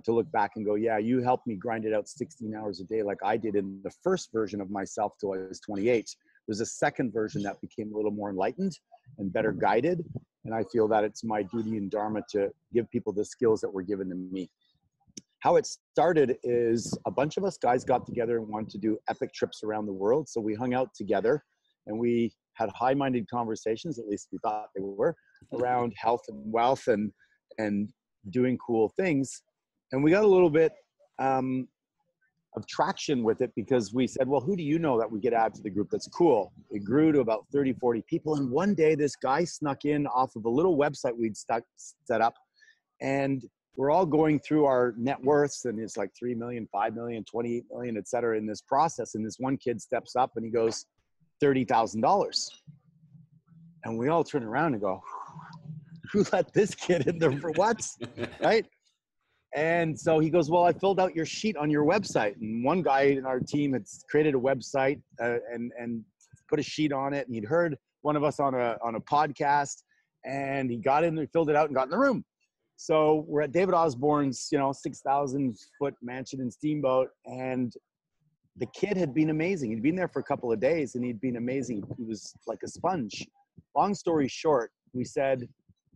to look back and go, yeah, you helped me grind it out 16 hours a day like I did in the first version of myself till I was 28. There's a second version that became a little more enlightened and better guided. And I feel that it's my duty and dharma to give people the skills that were given to me. How it started is a bunch of us guys got together and wanted to do epic trips around the world. So we hung out together and we had high-minded conversations, at least we thought they were, around health and wealth and doing cool things. And we got a little bit of traction with it, because we said, well, who do you know that we could add to the group that's cool? It grew to about 30, 40 people. And one day this guy snuck in off of a little website we'd set up. And we're all going through our net worths, and it's like 3 million, 5 million, 28 million, et cetera, in this process. And this one kid steps up and he goes, $30,000. And we all turn around and go, who let this kid in there for what? Right? And so he goes, well, I filled out your sheet on your website. And one guy in our team had created a website and put a sheet on it. And he'd heard one of us on a podcast, and he got in there, filled it out, and got in the room. So we're at David Osborne's, 6,000 foot mansion in Steamboat. And the kid had been amazing. He'd been there for a couple of days and he'd been amazing. He was like a sponge. Long story short, we said,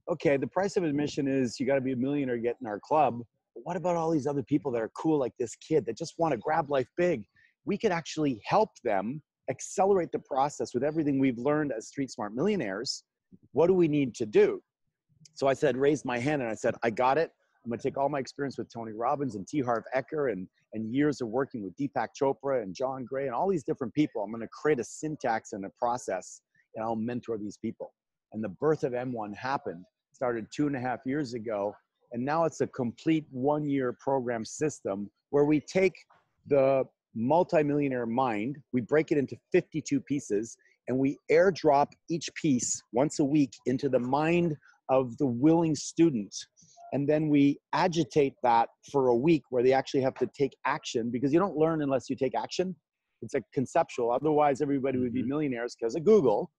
okay, the price of admission is you got to be a millionaire to get in our club. What about all these other people that are cool like this kid that just want to grab life big? We could actually help them accelerate the process with everything we've learned as street smart millionaires, what do we need to do? So I said, raised my hand and I said, I got it. I'm going to take all my experience with Tony Robbins and T. Harv Eker and years of working with Deepak Chopra and John Gray and all these different people. I'm going to create a syntax and a process, and I'll mentor these people. And the birth of M1 happened, started 2.5 years ago. And now it's a complete 1-year program system where we take the multimillionaire mind, we break it into 52 pieces, and we airdrop each piece once a week into the mind of the willing student. And then we agitate that for a week where they actually have to take action, because you don't learn unless you take action. It's a conceptual. Otherwise, everybody would be millionaires because of Google.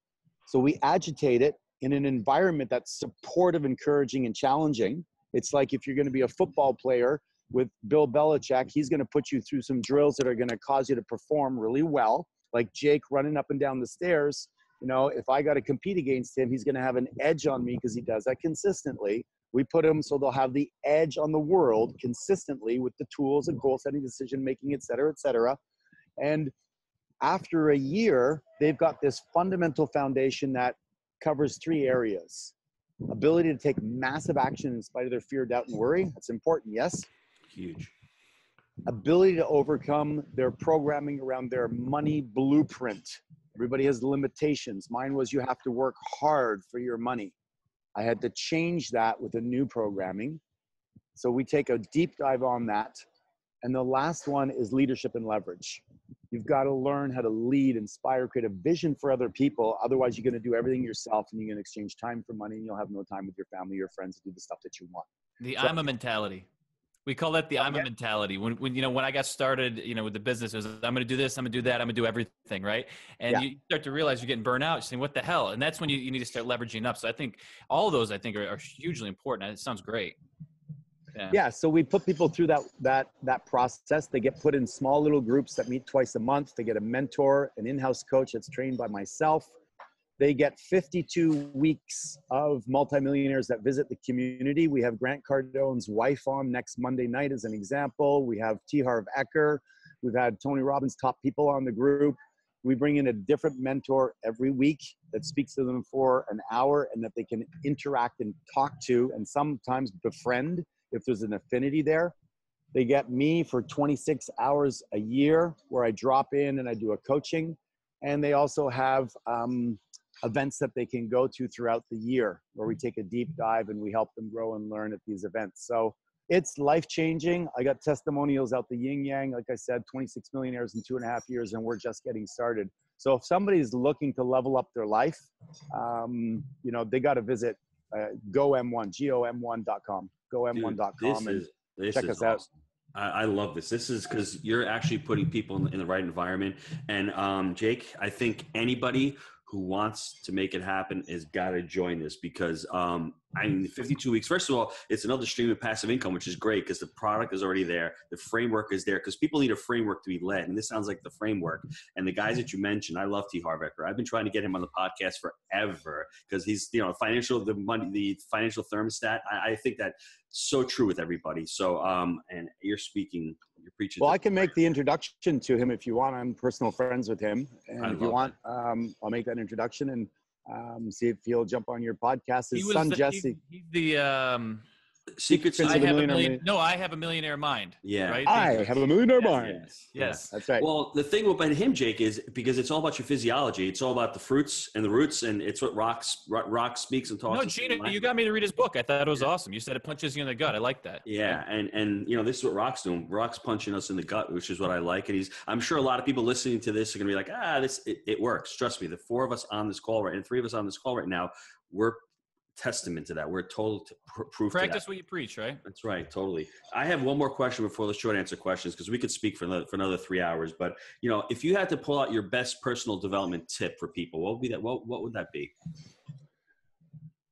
So we agitate it in an environment that's supportive, encouraging, and challenging. It's like if you're going to be a football player with Bill Belichick, he's going to put you through some drills that are going to cause you to perform really well. Like Jake running up and down the stairs. You know, if I got to compete against him, he's going to have an edge on me because he does that consistently. We put them so they'll have the edge on the world consistently with the tools and goal setting, decision making, et cetera, et cetera. And after a year, they've got this fundamental foundation that covers 3 areas. Ability to take massive action in spite of their fear, doubt, and worry. That's important, yes? Huge. Ability to overcome their programming around their money blueprint. Everybody has limitations. Mine was you have to work hard for your money. I had to change that with a new programming. So we take a deep dive on that. And the last one is leadership and leverage. You've got to learn how to lead, inspire, create a vision for other people. Otherwise, you're going to do everything yourself and you're going to exchange time for money and you'll have no time with your family, your friends to do the stuff that you want. I'm a mentality. We call that the I'm a mentality. When you know, when I got started, you know, with the business, it was, I'm going to do this, I'm going to do that, I'm going to do everything, right? And you start to realize you're getting burnt out. You're saying, what the hell? And that's when you need to start leveraging up. So I think all of those, are hugely important. It sounds great. Yeah. So we put people through that process. They get put in small little groups that meet twice a month. They get a mentor, an in-house coach that's trained by myself. They get 52 weeks of multimillionaires that visit the community. We have Grant Cardone's wife on next Monday night as an example. We have T. Harv Eker. We've had Tony Robbins' top people on the group. We bring in a different mentor every week that speaks to them for an hour and that they can interact and talk to and sometimes befriend if there's an affinity there. They get me for 26 hours a year where I drop in and I do a coaching. And they also have events that they can go to throughout the year where we take a deep dive and we help them grow and learn at these events. So it's life-changing. I got testimonials out the yin yang. Like I said, 26 millionaires in 2.5 years, and we're just getting started. So if somebody's looking to level up their life, you know, they got to visit GoM1, GOM1.com, GoM1.com, and check us out. I love this. This is because you're actually putting people in the right environment. And Jake, I think anybody who wants to make it happen has got to join this because I mean, 52 weeks, first of all, it's another stream of passive income, which is great because the product is already there. The framework is there because people need a framework to be led. And this sounds like the framework. And the guys that you mentioned, I love T. Harv Eker. I've been trying to get him on the podcast forever because he's, you know, the financial thermostat. I think that's so true with everybody. So, and you're preaching. Well, I can make the introduction to him if you want. I'm personal friends with him. And if you want, I'll make that introduction and see if he'll jump on your podcast. His son, Jesse. He's the Secrets I have a millionaire mind. Yeah. Right? I have a millionaire mind. Yes. That's right. Well, the thing about him, Jake, is because it's all about your physiology. It's all about the fruits and the roots, and it's what Rock speaks and talks. No, Gino, you got me to read his book. I thought it was awesome. You said it punches you in the gut. I like that. Yeah, and you know, this is what Rock's doing. Rock's punching us in the gut, which is what I like. And I'm sure a lot of people listening to this are gonna be like, it works. Trust me, the 4 of us on this call and 3 of us on this call right now, we're testament to that. We're total proof. Practice what you preach, right? That's right, totally. I have one more question before the short answer questions because we could speak for another 3 hours. But you know, if you had to pull out your best personal development tip for people, what would be that? What would that be?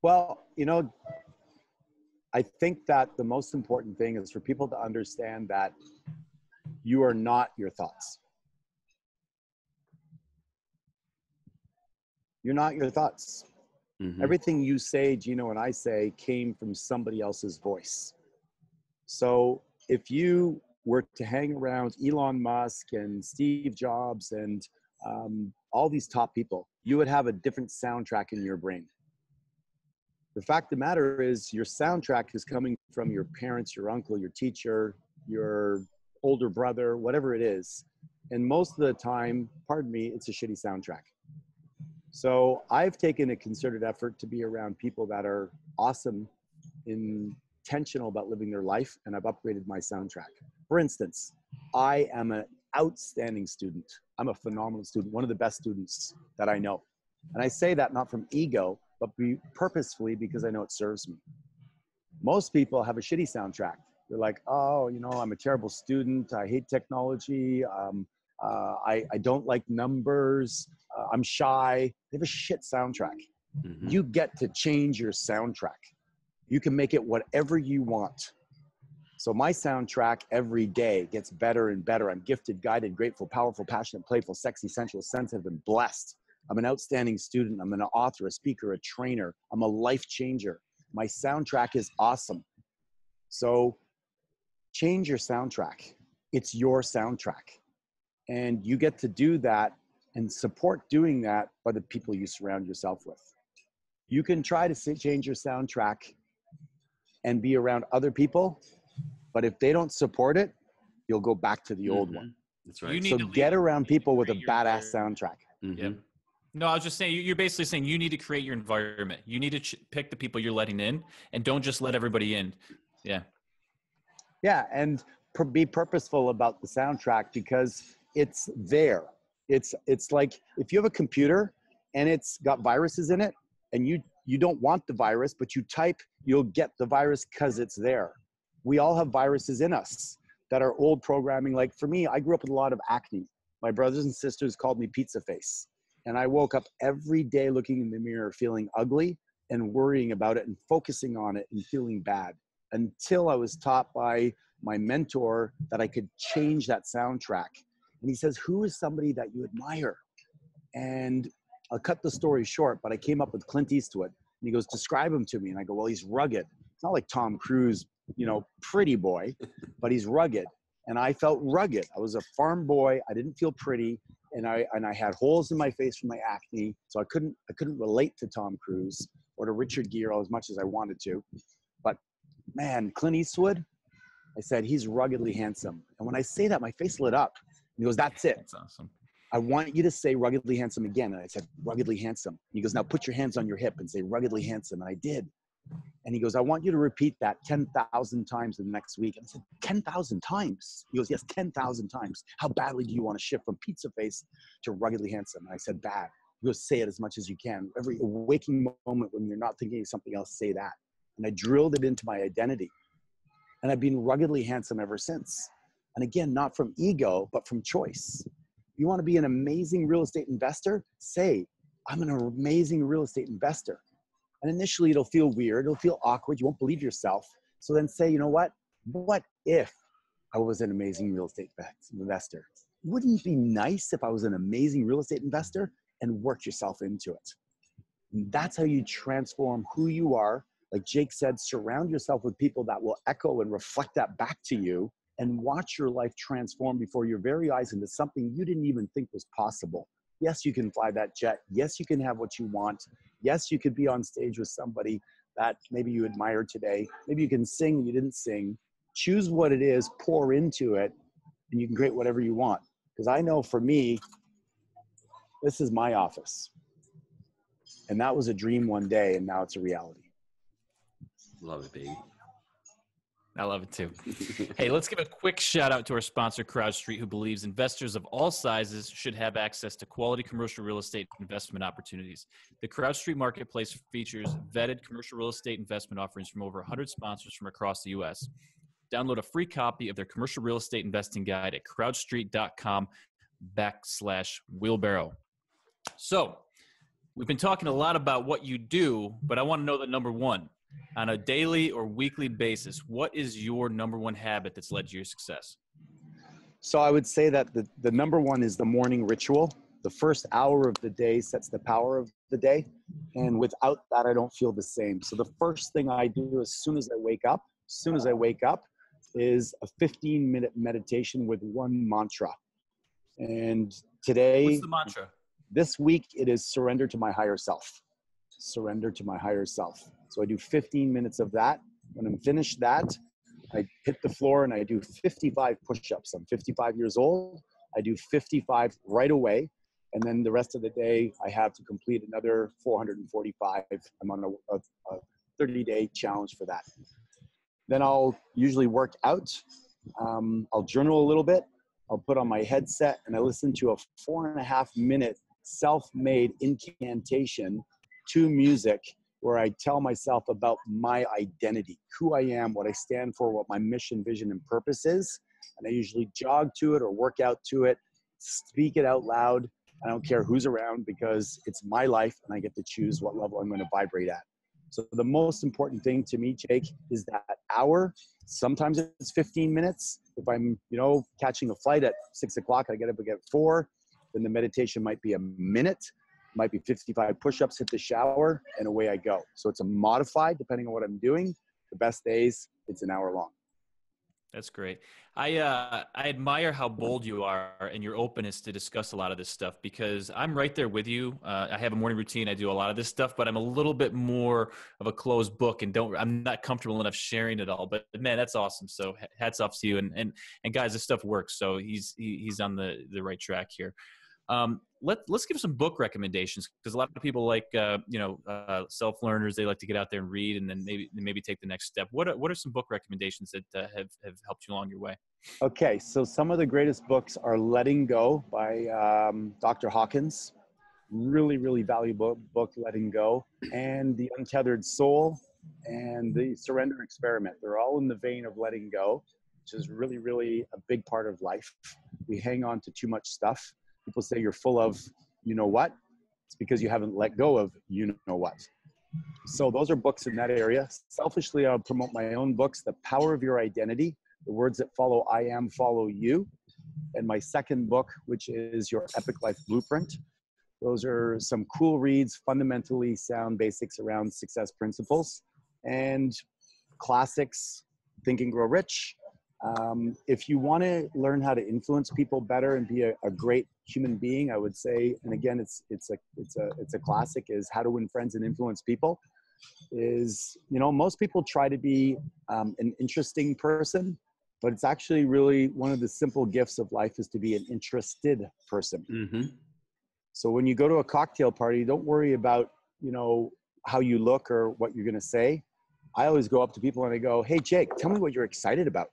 Well, you know, I think that the most important thing is for people to understand that you are not your thoughts. You're not your thoughts. Mm-hmm. Everything you say, Gino, and I say came from somebody else's voice. So if you were to hang around Elon Musk and Steve Jobs and all these top people, you would have a different soundtrack in your brain. The fact of the matter is your soundtrack is coming from your parents, your uncle, your teacher, your older brother, whatever it is. And most of the time, pardon me, it's a shitty soundtrack. So I've taken a concerted effort to be around people that are awesome, intentional about living their life, and I've upgraded my soundtrack. For instance, I am an outstanding student. I'm a phenomenal student, one of the best students that I know. And I say that not from ego, but purposefully because I know it serves me. Most people have a shitty soundtrack. They're like, oh, you know, I'm a terrible student. I hate technology. I don't like numbers. I'm shy. They have a shit soundtrack. Mm-hmm. You get to change your soundtrack. You can make it whatever you want. So my soundtrack every day gets better and better. I'm gifted, guided, grateful, powerful, passionate, playful, sexy, sensual, sensitive, and blessed. I'm an outstanding student. I'm an author, a speaker, a trainer. I'm a life changer. My soundtrack is awesome. So change your soundtrack. It's your soundtrack. And you get to do that and support doing that by the people you surround yourself with. You can try to change your soundtrack and be around other people, but if they don't support it, you'll go back to the old one. That's right. So get around people with a badass soundtrack. Mm-hmm. Yep. No, I was just saying, you're basically saying you need to create your environment. You need to pick the people you're letting in, and don't just let everybody in. Yeah. Yeah, and be purposeful about the soundtrack because it's there. It's like if you have a computer and it's got viruses in it, and you don't want the virus, but you type, you'll get the virus because it's there. We all have viruses in us that are old programming. Like for me, I grew up with a lot of acne. My brothers and sisters called me pizza face. And I woke up every day looking in the mirror, feeling ugly and worrying about it and focusing on it and feeling bad until I was taught by my mentor that I could change that soundtrack. And he says, who is somebody that you admire? And I'll cut the story short, but I came up with Clint Eastwood. And he goes, describe him to me. And I go, well, he's rugged. It's not like Tom Cruise, you know, pretty boy, but he's rugged. And I felt rugged. I was a farm boy. I didn't feel pretty. And I had holes in my face from my acne. So I couldn't relate to Tom Cruise or to Richard Gere as much as I wanted to. But man, Clint Eastwood, I said, he's ruggedly handsome. And when I say that, my face lit up. And he goes, that's it. That's awesome. I want you to say ruggedly handsome again. And I said, ruggedly handsome. He goes, now put your hands on your hip and say ruggedly handsome. And I did. And he goes, I want you to repeat that 10,000 times in the next week. And I said, 10,000 times? He goes, yes, 10,000 times. How badly do you want to shift from pizza face to ruggedly handsome? And I said, bad. He goes, say it as much as you can. Every waking moment when you're not thinking of something else, say that. And I drilled it into my identity. And I've been ruggedly handsome ever since. And again, not from ego, but from choice. You want to be an amazing real estate investor? Say, I'm an amazing real estate investor. And initially it'll feel weird. It'll feel awkward. You won't believe yourself. So then say, you know what? What if I was an amazing real estate investor? Wouldn't it be nice if I was an amazing real estate investor? And work yourself into it. And that's how you transform who you are. Like Jake said, surround yourself with people that will echo and reflect that back to you and watch your life transform before your very eyes into something you didn't even think was possible. Yes, you can fly that jet. Yes, you can have what you want. Yes, you could be on stage with somebody that maybe you admire today. Maybe you can sing and you didn't sing. Choose what it is, pour into it, and you can create whatever you want. Because I know for me, this is my office. And that was a dream one day, and now it's a reality. Love it, baby. I love it too. Hey, let's give a quick shout out to our sponsor, CrowdStreet, who believes investors of all sizes should have access to quality commercial real estate investment opportunities. The CrowdStreet marketplace features vetted commercial real estate investment offerings from over 100 sponsors from across the U.S. Download a free copy of their commercial real estate investing guide at crowdstreet.com/wheelbarrow. So we've been talking a lot about what you do, but I want to know the number one. On a daily or weekly basis, what is your number one habit that's led to your success? So I would say that the number one is the morning ritual. The first hour of the day sets the power of the day. And without that, I don't feel the same. So the first thing I do as soon as I wake up is a 15-minute meditation with one mantra. And Today, What's the mantra? this week, it is surrender to my higher self. Surrender to my higher self. So I do 15 minutes of that. When I'm finished that, I hit the floor and I do 55 push-ups. I'm 55 years old. I do 55 right away. And then the rest of the day, I have to complete another 445. I'm on a 30-day challenge for that. Then I'll usually work out. I'll journal a little bit. I'll put on my headset and I listen to a 4.5-minute self-made incantation to music where I tell myself about my identity, who I am, what I stand for, what my mission, vision, and purpose is. And I usually jog to it or work out to it, speak it out loud. I don't care who's around because it's my life and I get to choose what level I'm going to vibrate at. So the most important thing to me, Jake, is that hour. Sometimes it's 15 minutes. If I'm, catching a flight at 6 o'clock, I get up again at 4. Then the meditation might be a minute, might be 55 push-ups, hit the shower, and away I go. So it's a modified depending on what I'm doing. The best days, it's an hour long. That's great. I admire how bold you are and your openness to discuss a lot of this stuff, because I'm right there with you. I have a morning routine. I do a lot of this stuff, but I'm a little bit more of a closed book and I'm not comfortable enough sharing it all. But man, that's awesome. So hats off to you. And guys, this stuff works. So he's on the right track here. Let's give some book recommendations, because a lot of people like self-learners, they like to get out there and read and then maybe take the next step. What are some book recommendations that have helped you along your way? Okay, so some of the greatest books are Letting Go by Dr. Hawkins. Really, really valuable book, Letting Go, and The Untethered Soul and The Surrender Experiment. They're all in the vein of letting go, which is really, really a big part of life. We hang on to too much stuff. People say you're full of what? It's because you haven't let go of what. So those are books in that area. Selfishly, I'll promote my own books, The Power of Your Identity, The Words That Follow I Am, Follow You, and my second book, which is Your Epic Life Blueprint. Those are some cool reads, fundamentally sound basics around success principles, and classics, Think and Grow Rich. If you want to learn how to influence people better and be a great human being, I would say, and again, it's a classic, is How to Win Friends and Influence People. Is, most people try to be an interesting person, but it's actually really one of the simple gifts of life is to be an interested person. Mm-hmm. So when you go to a cocktail party, don't worry about, how you look or what you're going to say. I always go up to people and I go, hey, Jake, tell me what you're excited about.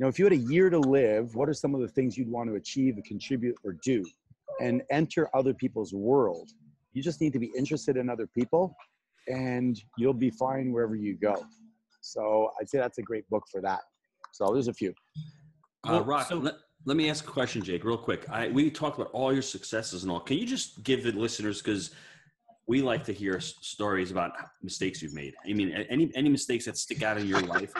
If you had a year to live, what are some of the things you'd want to achieve or contribute or do? And enter other people's world. You just need to be interested in other people and you'll be fine wherever you go. So I'd say that's a great book for that. So there's a few. Rock, let me ask a question, Jake, real quick. We talked about all your successes and all. Can you just give the listeners, because we like to hear stories about mistakes you've made. I mean, any mistakes that stick out in your life.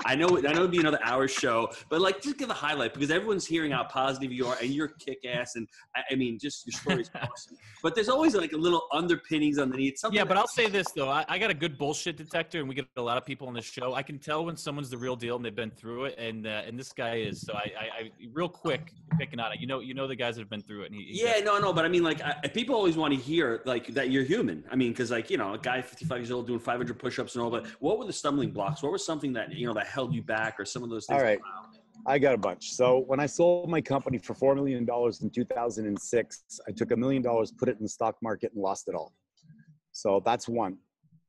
I know it'd be another hour show, but just give a highlight, because everyone's hearing how positive you are and you're kick-ass. And I mean, just your story's awesome. But there's always a little underpinnings underneath something. Yeah, but I'll say this though. I got a good bullshit detector, and we get a lot of people on this show. I can tell when someone's the real deal and they've been through it, and this guy is. So I real quick picking on it. You know the guys that have been through it. But I mean, people always want to hear that you're human. I mean, because a guy 55 years old doing 500 push-ups and all. But what were the stumbling blocks? What was something that that held you back, or some of those things? All right. I got a bunch. So when I sold my company for $4 million in 2006, I took $1 million, put it in the stock market, and lost it all. So that's one.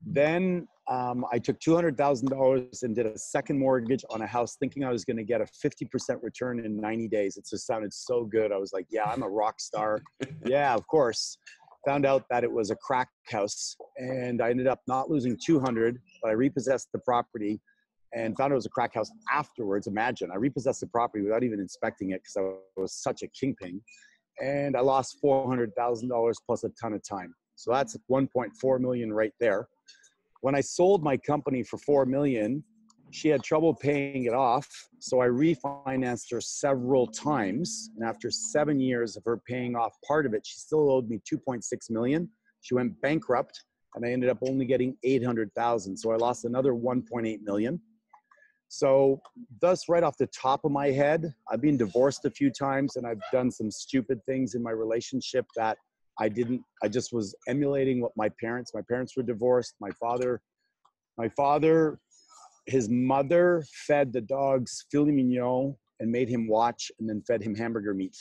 Then I took $200,000 and did a second mortgage on a house, thinking I was going to get a 50% return in 90 days. It just sounded so good. I was like, yeah, I'm a rock star. Yeah, of course. Found out that it was a crack house, and I ended up not losing 200, but I repossessed the property and found it was a crack house afterwards. Imagine, I repossessed the property without even inspecting it because I was such a kingpin. And I lost $400,000 plus a ton of time. So that's 1.4 million right there. When I sold my company for $4 million, she had trouble paying it off. So I refinanced her several times. And after 7 years of her paying off part of it, she still owed me 2.6 million. She went bankrupt and I ended up only getting 800,000. So I lost another 1.8 million. So thus, right off the top of my head, I've been divorced a few times, and I've done some stupid things in my relationship that I just was emulating what my parents were divorced. My father, his mother fed the dogs filet mignon and made him watch, and then fed him hamburger meat.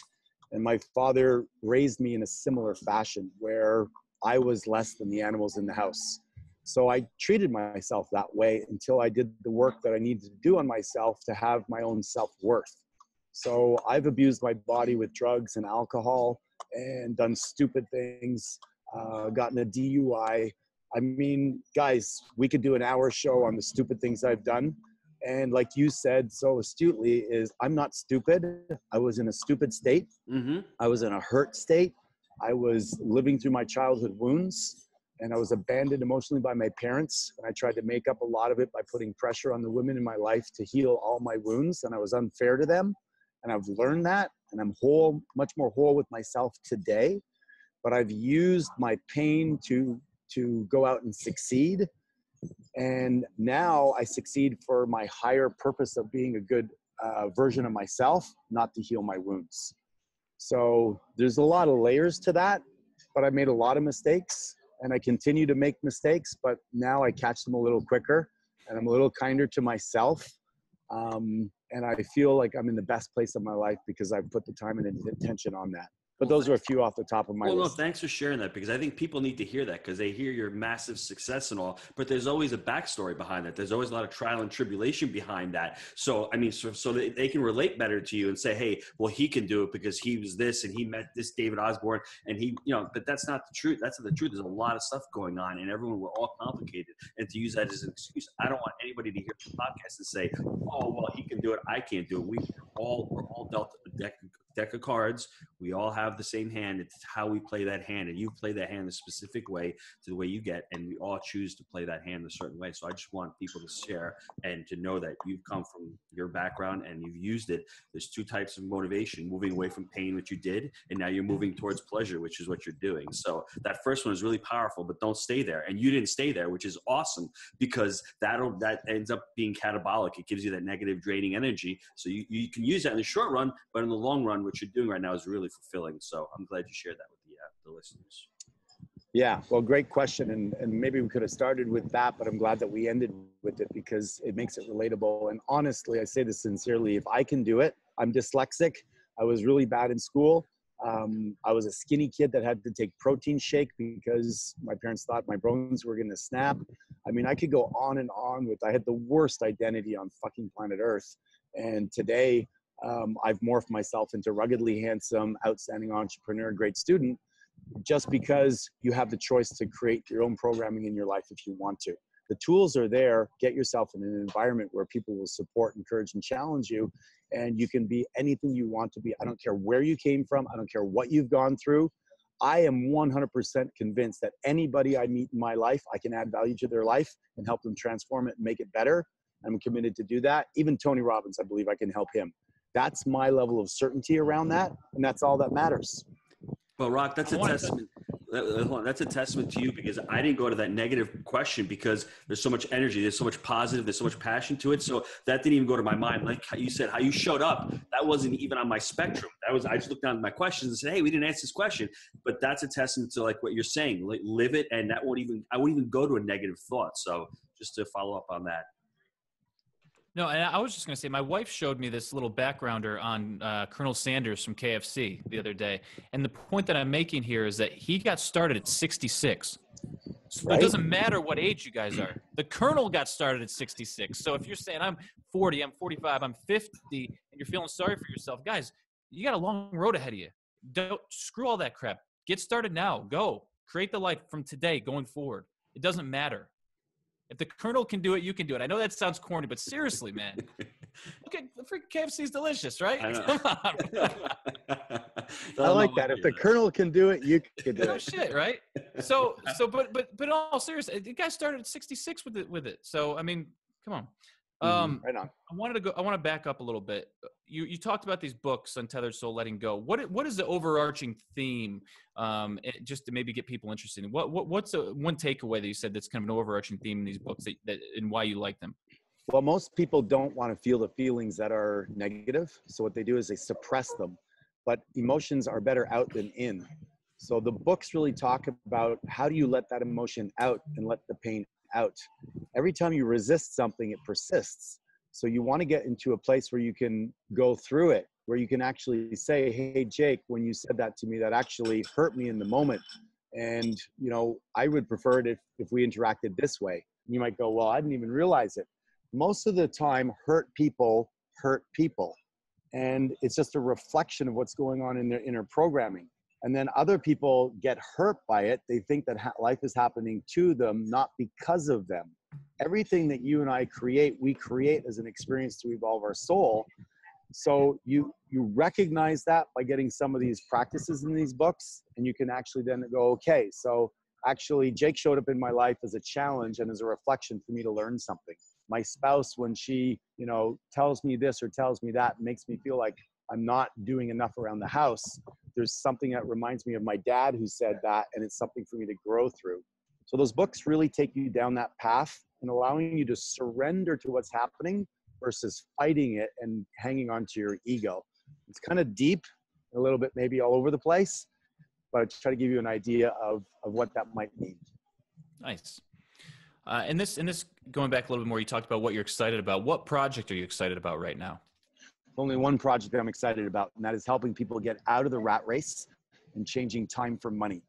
And my father raised me in a similar fashion where I was less than the animals in the house. So I treated myself that way until I did the work that I needed to do on myself to have my own self-worth. So I've abused my body with drugs and alcohol and done stupid things, gotten a DUI. I mean, guys, we could do an hour show on the stupid things I've done. And like you said so astutely, is I'm not stupid. I was in a stupid state. Mm-hmm. I was in a hurt state. I was living through my childhood wounds. And I was abandoned emotionally by my parents. And I tried to make up a lot of it by putting pressure on the women in my life to heal all my wounds. And I was unfair to them. And I've learned that. And I'm whole, much more whole with myself today. But I've used my pain to go out and succeed. And now I succeed for my higher purpose of being a good version of myself, not to heal my wounds. So there's a lot of layers to that. But I made a lot of mistakes. And I continue to make mistakes, but now I catch them a little quicker and I'm a little kinder to myself. And I feel like I'm in the best place of my life because I've put the time and attention on that. But those are a few off the top of my list. No, thanks for sharing that, because I think people need to hear that, because they hear your massive success and all, but there's always a backstory behind that. There's always a lot of trial and tribulation behind that. So, I mean, so they can relate better to you and say, hey, well, he can do it because he was this and he met this David Osborne and he, but that's not the truth. That's not the truth. There's a lot of stuff going on and everyone, we're all complicated. And to use that as an excuse, I don't want anybody to hear the podcast and say, oh, well, he can do it, I can't do it. We're all dealt a deck of cards. We all have the same hand. It's how we play that hand, and you play that hand a specific way to the way you get, and we all choose to play that hand a certain way. So I just want people to share and to know that you've come from your background and you've used it. There's two types of motivation: moving away from pain, which you did, and now you're moving towards pleasure, which is what you're doing. So that first one is really powerful, but don't stay there. And you didn't stay there, which is awesome, because that ends up being catabolic. It gives you that negative, draining energy. So you can use that in the short run, but in the long run, what you're doing right now is really fulfilling. So I'm glad you shared that with the listeners. Yeah, well, great question. And maybe we could have started with that, but I'm glad that we ended with it because it makes it relatable. And honestly, I say this sincerely, if I can do it, I'm dyslexic. I was really bad in school. I was a skinny kid that had to take protein shake because my parents thought my bones were going to snap. I mean, I could go on and on with, I had the worst identity on fucking planet Earth. And today, I've morphed myself into ruggedly handsome, outstanding entrepreneur, great student, just because you have the choice to create your own programming in your life if you want to. The tools are there. Get yourself in an environment where people will support, encourage, and challenge you, and you can be anything you want to be. I don't care where you came from. I don't care what you've gone through. I am 100% convinced that anybody I meet in my life, I can add value to their life and help them transform it and make it better. I'm committed to do that. Even Tony Robbins, I believe I can help him. That's my level of certainty around that, and that's all that matters. Well, Rock, that's a testament. That's a testament to you, because I didn't go to that negative question because there's so much energy, there's so much positive, there's so much passion to it. So that didn't even go to my mind. Like you said, how you showed up, that wasn't even on my spectrum. I just looked down at my questions and said, hey, we didn't answer this question. But that's a testament to like what you're saying. Like, live it, and I wouldn't even go to a negative thought. So just to follow up on that. No, and I was just going to say, my wife showed me this little backgrounder on Colonel Sanders from KFC the other day. And the point that I'm making here is that he got started at 66. So It doesn't matter what age you guys are. The Colonel got started at 66. So if you're saying I'm 40, I'm 45, I'm 50, and you're feeling sorry for yourself, guys, you got a long road ahead of you. Don't screw all that crap. Get started now. Go. Create the life from today going forward. It doesn't matter. If the Colonel can do it, you can do it. I know that sounds corny, but seriously, man. Look at the freaking KFC's delicious, right? Come on. I like that. If the Colonel can do it, you can do it. No shit, right? So, but in all seriousness, the guy started at 66 with it. So, I mean, come on. Right on. I want to back up a little bit. You talked about these books, Untethered Soul, Letting Go. What is the overarching theme? Just to maybe get people interested in what's one takeaway that you said that's kind of an overarching theme in these books that and why you like them? Well, most people don't want to feel the feelings that are negative. So what they do is they suppress them. But emotions are better out than in. So the books really talk about how do you let that emotion out and let the pain out. Every time you resist something, it persists. So you want to get into a place where you can go through it, where you can actually say, hey, Jake, when you said that to me, that actually hurt me in the moment. And, you know, I would prefer it if we interacted this way. You might go, well, I didn't even realize it. Most of the time, hurt people. And it's just a reflection of what's going on in their inner programming. And then other people get hurt by it. They think that life is happening to them, not because of them. Everything that you and I create, we create as an experience to evolve our soul. So you recognize that by getting some of these practices in these books, and you can actually then go, okay, so actually Jake showed up in my life as a challenge and as a reflection for me to learn something. My spouse, when she, you know, tells me this or tells me that, makes me feel like I'm not doing enough around the house. There's something that reminds me of my dad who said that, and it's something for me to grow through. So those books really take you down that path and allowing you to surrender to what's happening versus fighting it and hanging on to your ego. It's kind of deep, a little bit maybe all over the place, but I try to give you an idea of what that might mean. Nice. And this, going back a little bit more, you talked about what you're excited about. What project are you excited about right now? Only one project that I'm excited about, and that is helping people get out of the rat race and changing time for money.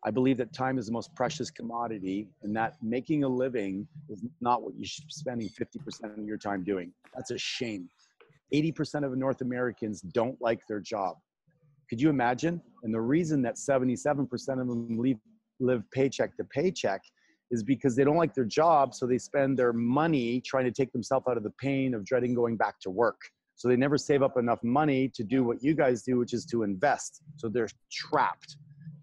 I believe that time is the most precious commodity, and that making a living is not what you should be spending 50% of your time doing. That's a shame. 80% of North Americans don't like their job. Could you imagine? And the reason that 77% of them live paycheck to paycheck is because they don't like their job, so they spend their money trying to take themselves out of the pain of dreading going back to work. So they never save up enough money to do what you guys do, which is to invest. So they're trapped.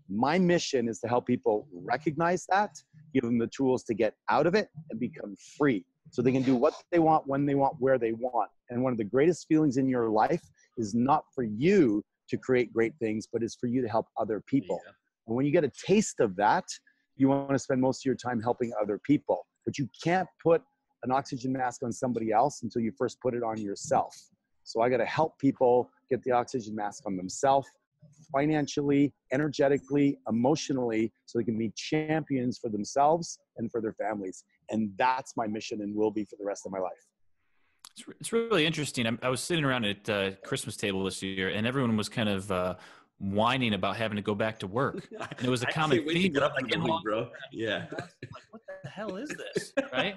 My mission is to help people recognize that, give them the tools to get out of it and become free so they can do what they want, when they want, where they want. And one of the greatest feelings in your life is not for you to create great things, but it's for you to help other people. Yeah. And when you get a taste of that, you want to spend most of your time helping other people. But you can't put an oxygen mask on somebody else until you first put it on yourself. So I got to help people get the oxygen mask on themselves, financially, energetically, emotionally, so they can be champions for themselves and for their families. And that's my mission and will be for the rest of my life. It's really interesting. I was sitting around at Christmas table this year, and everyone was kind of whining about having to go back to work. And it was a common theme. Bro. Yeah. Like, what the hell is this? Right.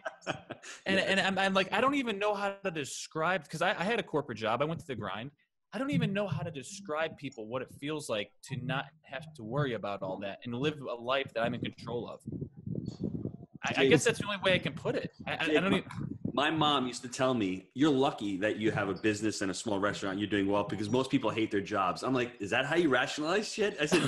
And I'm like, I don't even know how to describe, because I had a corporate job. I went to the grind. I don't even know how to describe people what it feels like to not have to worry about all that and live a life that I'm in control of. I guess that's the only way I can put it. I don't even. My mom used to tell me, you're lucky that you have a business and a small restaurant, you're doing well, because most people hate their jobs. I'm like, is that how you rationalize shit? I said,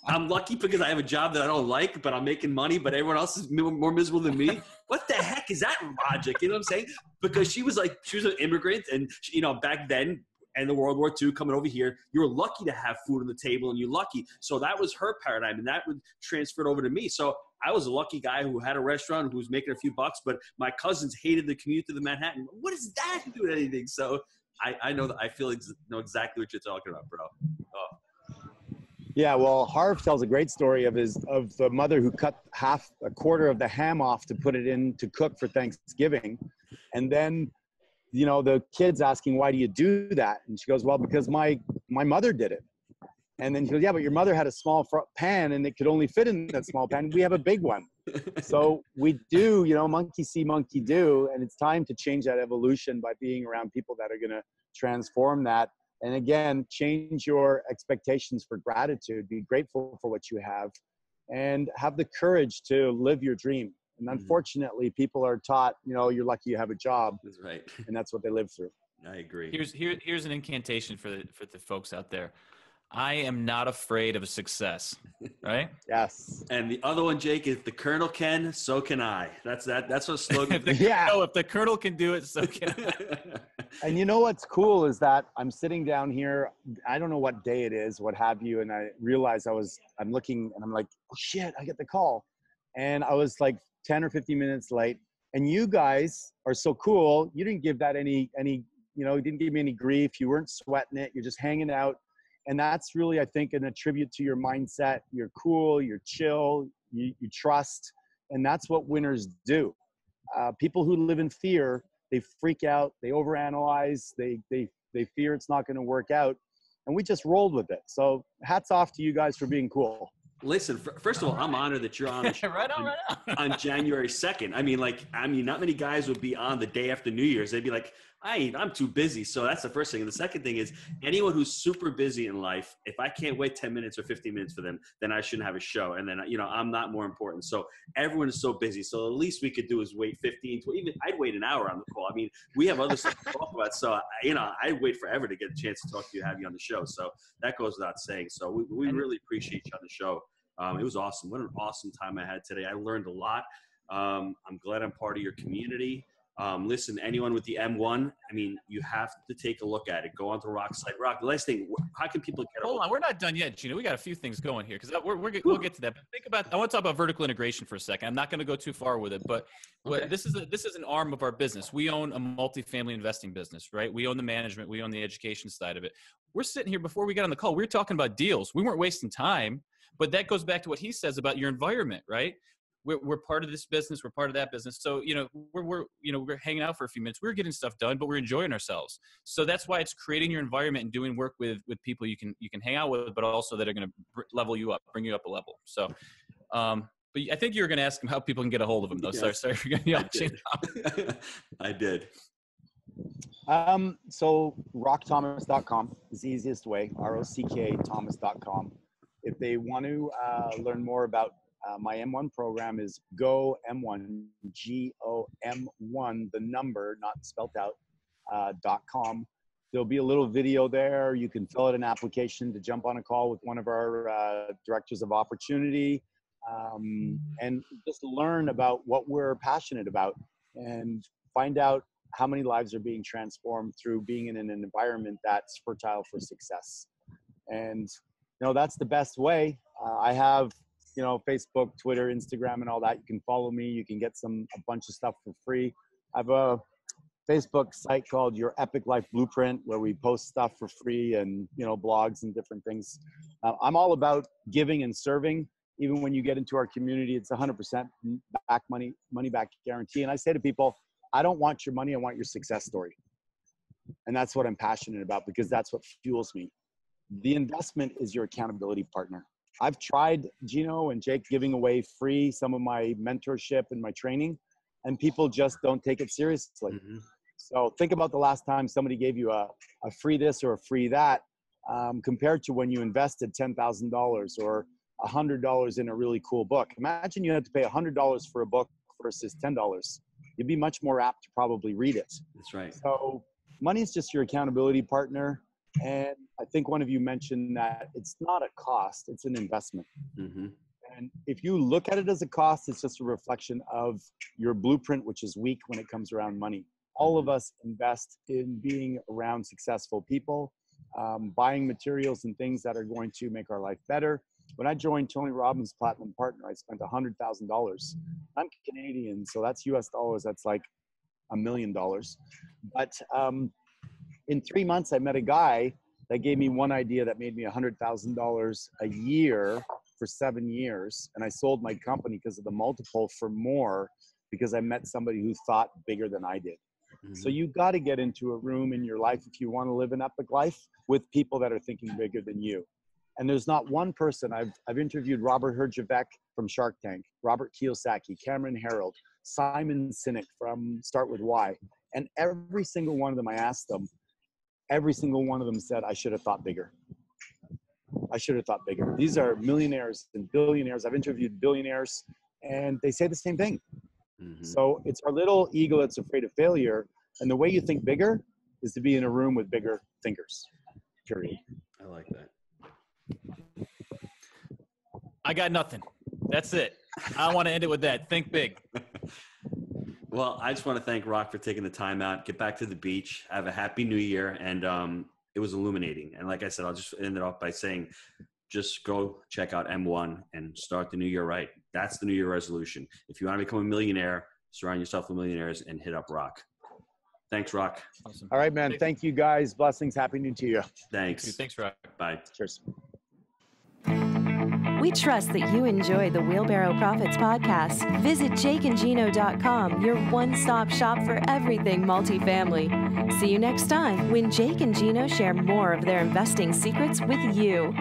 I'm lucky because I have a job that I don't like, but I'm making money, but everyone else is more miserable than me. What the heck is that logic? You know what I'm saying? Because she was an immigrant, and you know, back then, and the World War II coming over here, you were lucky to have food on the table, and you're lucky. So that was her paradigm, and that would transfer over to me. So I was a lucky guy who had a restaurant, who was making a few bucks, but my cousins hated the commute to the Manhattan. What does that do with anything? So I know that I know exactly what you're talking about, bro. Oh. Yeah, well, Harv tells a great story of the mother who cut a quarter of the ham off to put it in to cook for Thanksgiving, and then, you know, the kid's asking, why do you do that? And she goes, well, because my mother did it. And then he goes, yeah, but your mother had a small pan and it could only fit in that small pan. We have a big one. So we do, you know, monkey see, monkey do. And it's time to change that evolution by being around people that are going to transform that. And again, change your expectations for gratitude. Be grateful for what you have and have the courage to live your dream. And unfortunately, people are taught, you know, you're lucky you have a job. That's right. And that's what they live through. I agree. Here's an incantation for the folks out there. I am not afraid of success. Right? Yes. And the other one, Jake, is the Colonel can, so can I. That's what slogan. If the Colonel can do it, so can I. And you know what's cool is that I'm sitting down here. I don't know what day it is, what have you. And I realized I'm looking and I'm like, oh shit, I get the call. And I was like 10 or 15 minutes late. And you guys are so cool. You didn't give that any, you didn't give me any grief. You weren't sweating it. You're just hanging out. And that's really, I think, an attribute to your mindset. You're cool, you're chill, you trust. And that's what winners do. People who live in fear, they freak out, they overanalyze, they fear it's not going to work out. And we just rolled with it. So hats off to you guys for being cool. Listen, first of all, I'm honored that you're on the show on January 2nd. I mean, not many guys would be on the day after New Year's. They'd be like, I'm too busy. So that's the first thing. And the second thing is, anyone who's super busy in life, if I can't wait 10 minutes or 15 minutes for them, then I shouldn't have a show. And then, I'm not more important. So everyone is so busy. So the least we could do is wait 15 to even, I'd wait an hour on the call. I mean, we have other stuff to talk about. So, I'd wait forever to get a chance to talk to you, have you on the show. So that goes without saying. So we really appreciate you on the show. It was awesome. What an awesome time I had today. I learned a lot. I'm glad I'm part of your community. Listen, anyone with the M1, you have to take a look at it. Go onto Rock's site. Rock, the last thing, how can people get Hold on, we're not done yet, Gino. We got a few things going here because we'll get to that. But I want to talk about vertical integration for a second. I'm not going to go too far with it, but this is an arm of our business. We own a multifamily investing business, right? We own the management. We own the education side of it. We're sitting here before we got on the call. We were talking about deals. We weren't wasting time, but that goes back to what he says about your environment, right? We're part of this business. We're part of that business. So, we're hanging out for a few minutes. We're getting stuff done, but we're enjoying ourselves. So that's why it's creating your environment and doing work with people you can hang out with, but also that are going to level you up, bring you up a level. So, but I think you were going to ask him how people can get a hold of him though. Yes. Sorry for getting you off. I did. So rockthomas.com is the easiest way, ROCK Thomas.com. If they want to learn more about my M1 program is Go M1, GOM1, the number, not spelled out, .com. There'll be a little video there. You can fill out an application to jump on a call with one of our directors of opportunity and just learn about what we're passionate about and find out how many lives are being transformed through being in an environment that's fertile for success. And, that's the best way. I have Facebook, Twitter, Instagram, and all that. You can follow me. You can get a bunch of stuff for free. I have a Facebook site called Your Epic Life Blueprint where we post stuff for free and, blogs and different things. I'm all about giving and serving. Even when you get into our community, it's 100% back money back guarantee. And I say to people, I don't want your money. I want your success story. And that's what I'm passionate about because that's what fuels me. The investment is your accountability partner. I've tried, Gino and Jake, giving away free some of my mentorship and my training, and people just don't take it seriously. Mm-hmm. So think about the last time somebody gave you a free this or a free that compared to when you invested $10,000 or $100 in a really cool book. Imagine you had to pay $100 for a book versus $10. You'd be much more apt to probably read it. That's right. So money is just your accountability partner. And I think one of you mentioned that it's not a cost, it's an investment. Mm-hmm. And if you look at it as a cost, it's just a reflection of your blueprint, which is weak when it comes around money. All of us invest in being around successful people, buying materials and things that are going to make our life better. When I joined Tony Robbins' Platinum Partner, I spent $100,000. I'm Canadian, so that's US dollars. That's like $1 million. But in 3 months, I met a guy that gave me one idea that made me $100,000 a year for 7 years. And I sold my company because of the multiple for more because I met somebody who thought bigger than I did. Mm-hmm. So you got to get into a room in your life if you want to live an epic life with people that are thinking bigger than you. And there's not one person. I've interviewed Robert Herjavec from Shark Tank, Robert Kiyosaki, Cameron Herold, Simon Sinek from Start With Why. And every single one of them, I asked them, every single one of them said, I should have thought bigger. I should have thought bigger. These are millionaires and billionaires. I've interviewed billionaires and they say the same thing. Mm-hmm. So it's our little ego that's afraid of failure. And the way you think bigger is to be in a room with bigger thinkers, period. I like that. I got nothing. That's it. I want to end it with that. Think big. Well, I just want to thank Rock for taking the time out, get back to the beach, have a happy new year. And it was illuminating. And like I said, I'll just end it off by saying, just go check out M1 and start the new year right. That's the new year resolution. If you want to become a millionaire, surround yourself with millionaires, and hit up Rock. Thanks, Rock. Awesome. All right, man. Thank you guys. Blessings. Happy New Year to you. Thanks. Thanks, Rock. Bye. Cheers. We trust that you enjoy the Wheelbarrow Profits podcast. Visit jakeandgino.com, your one-stop shop for everything multifamily. See you next time when Jake and Gino share more of their investing secrets with you.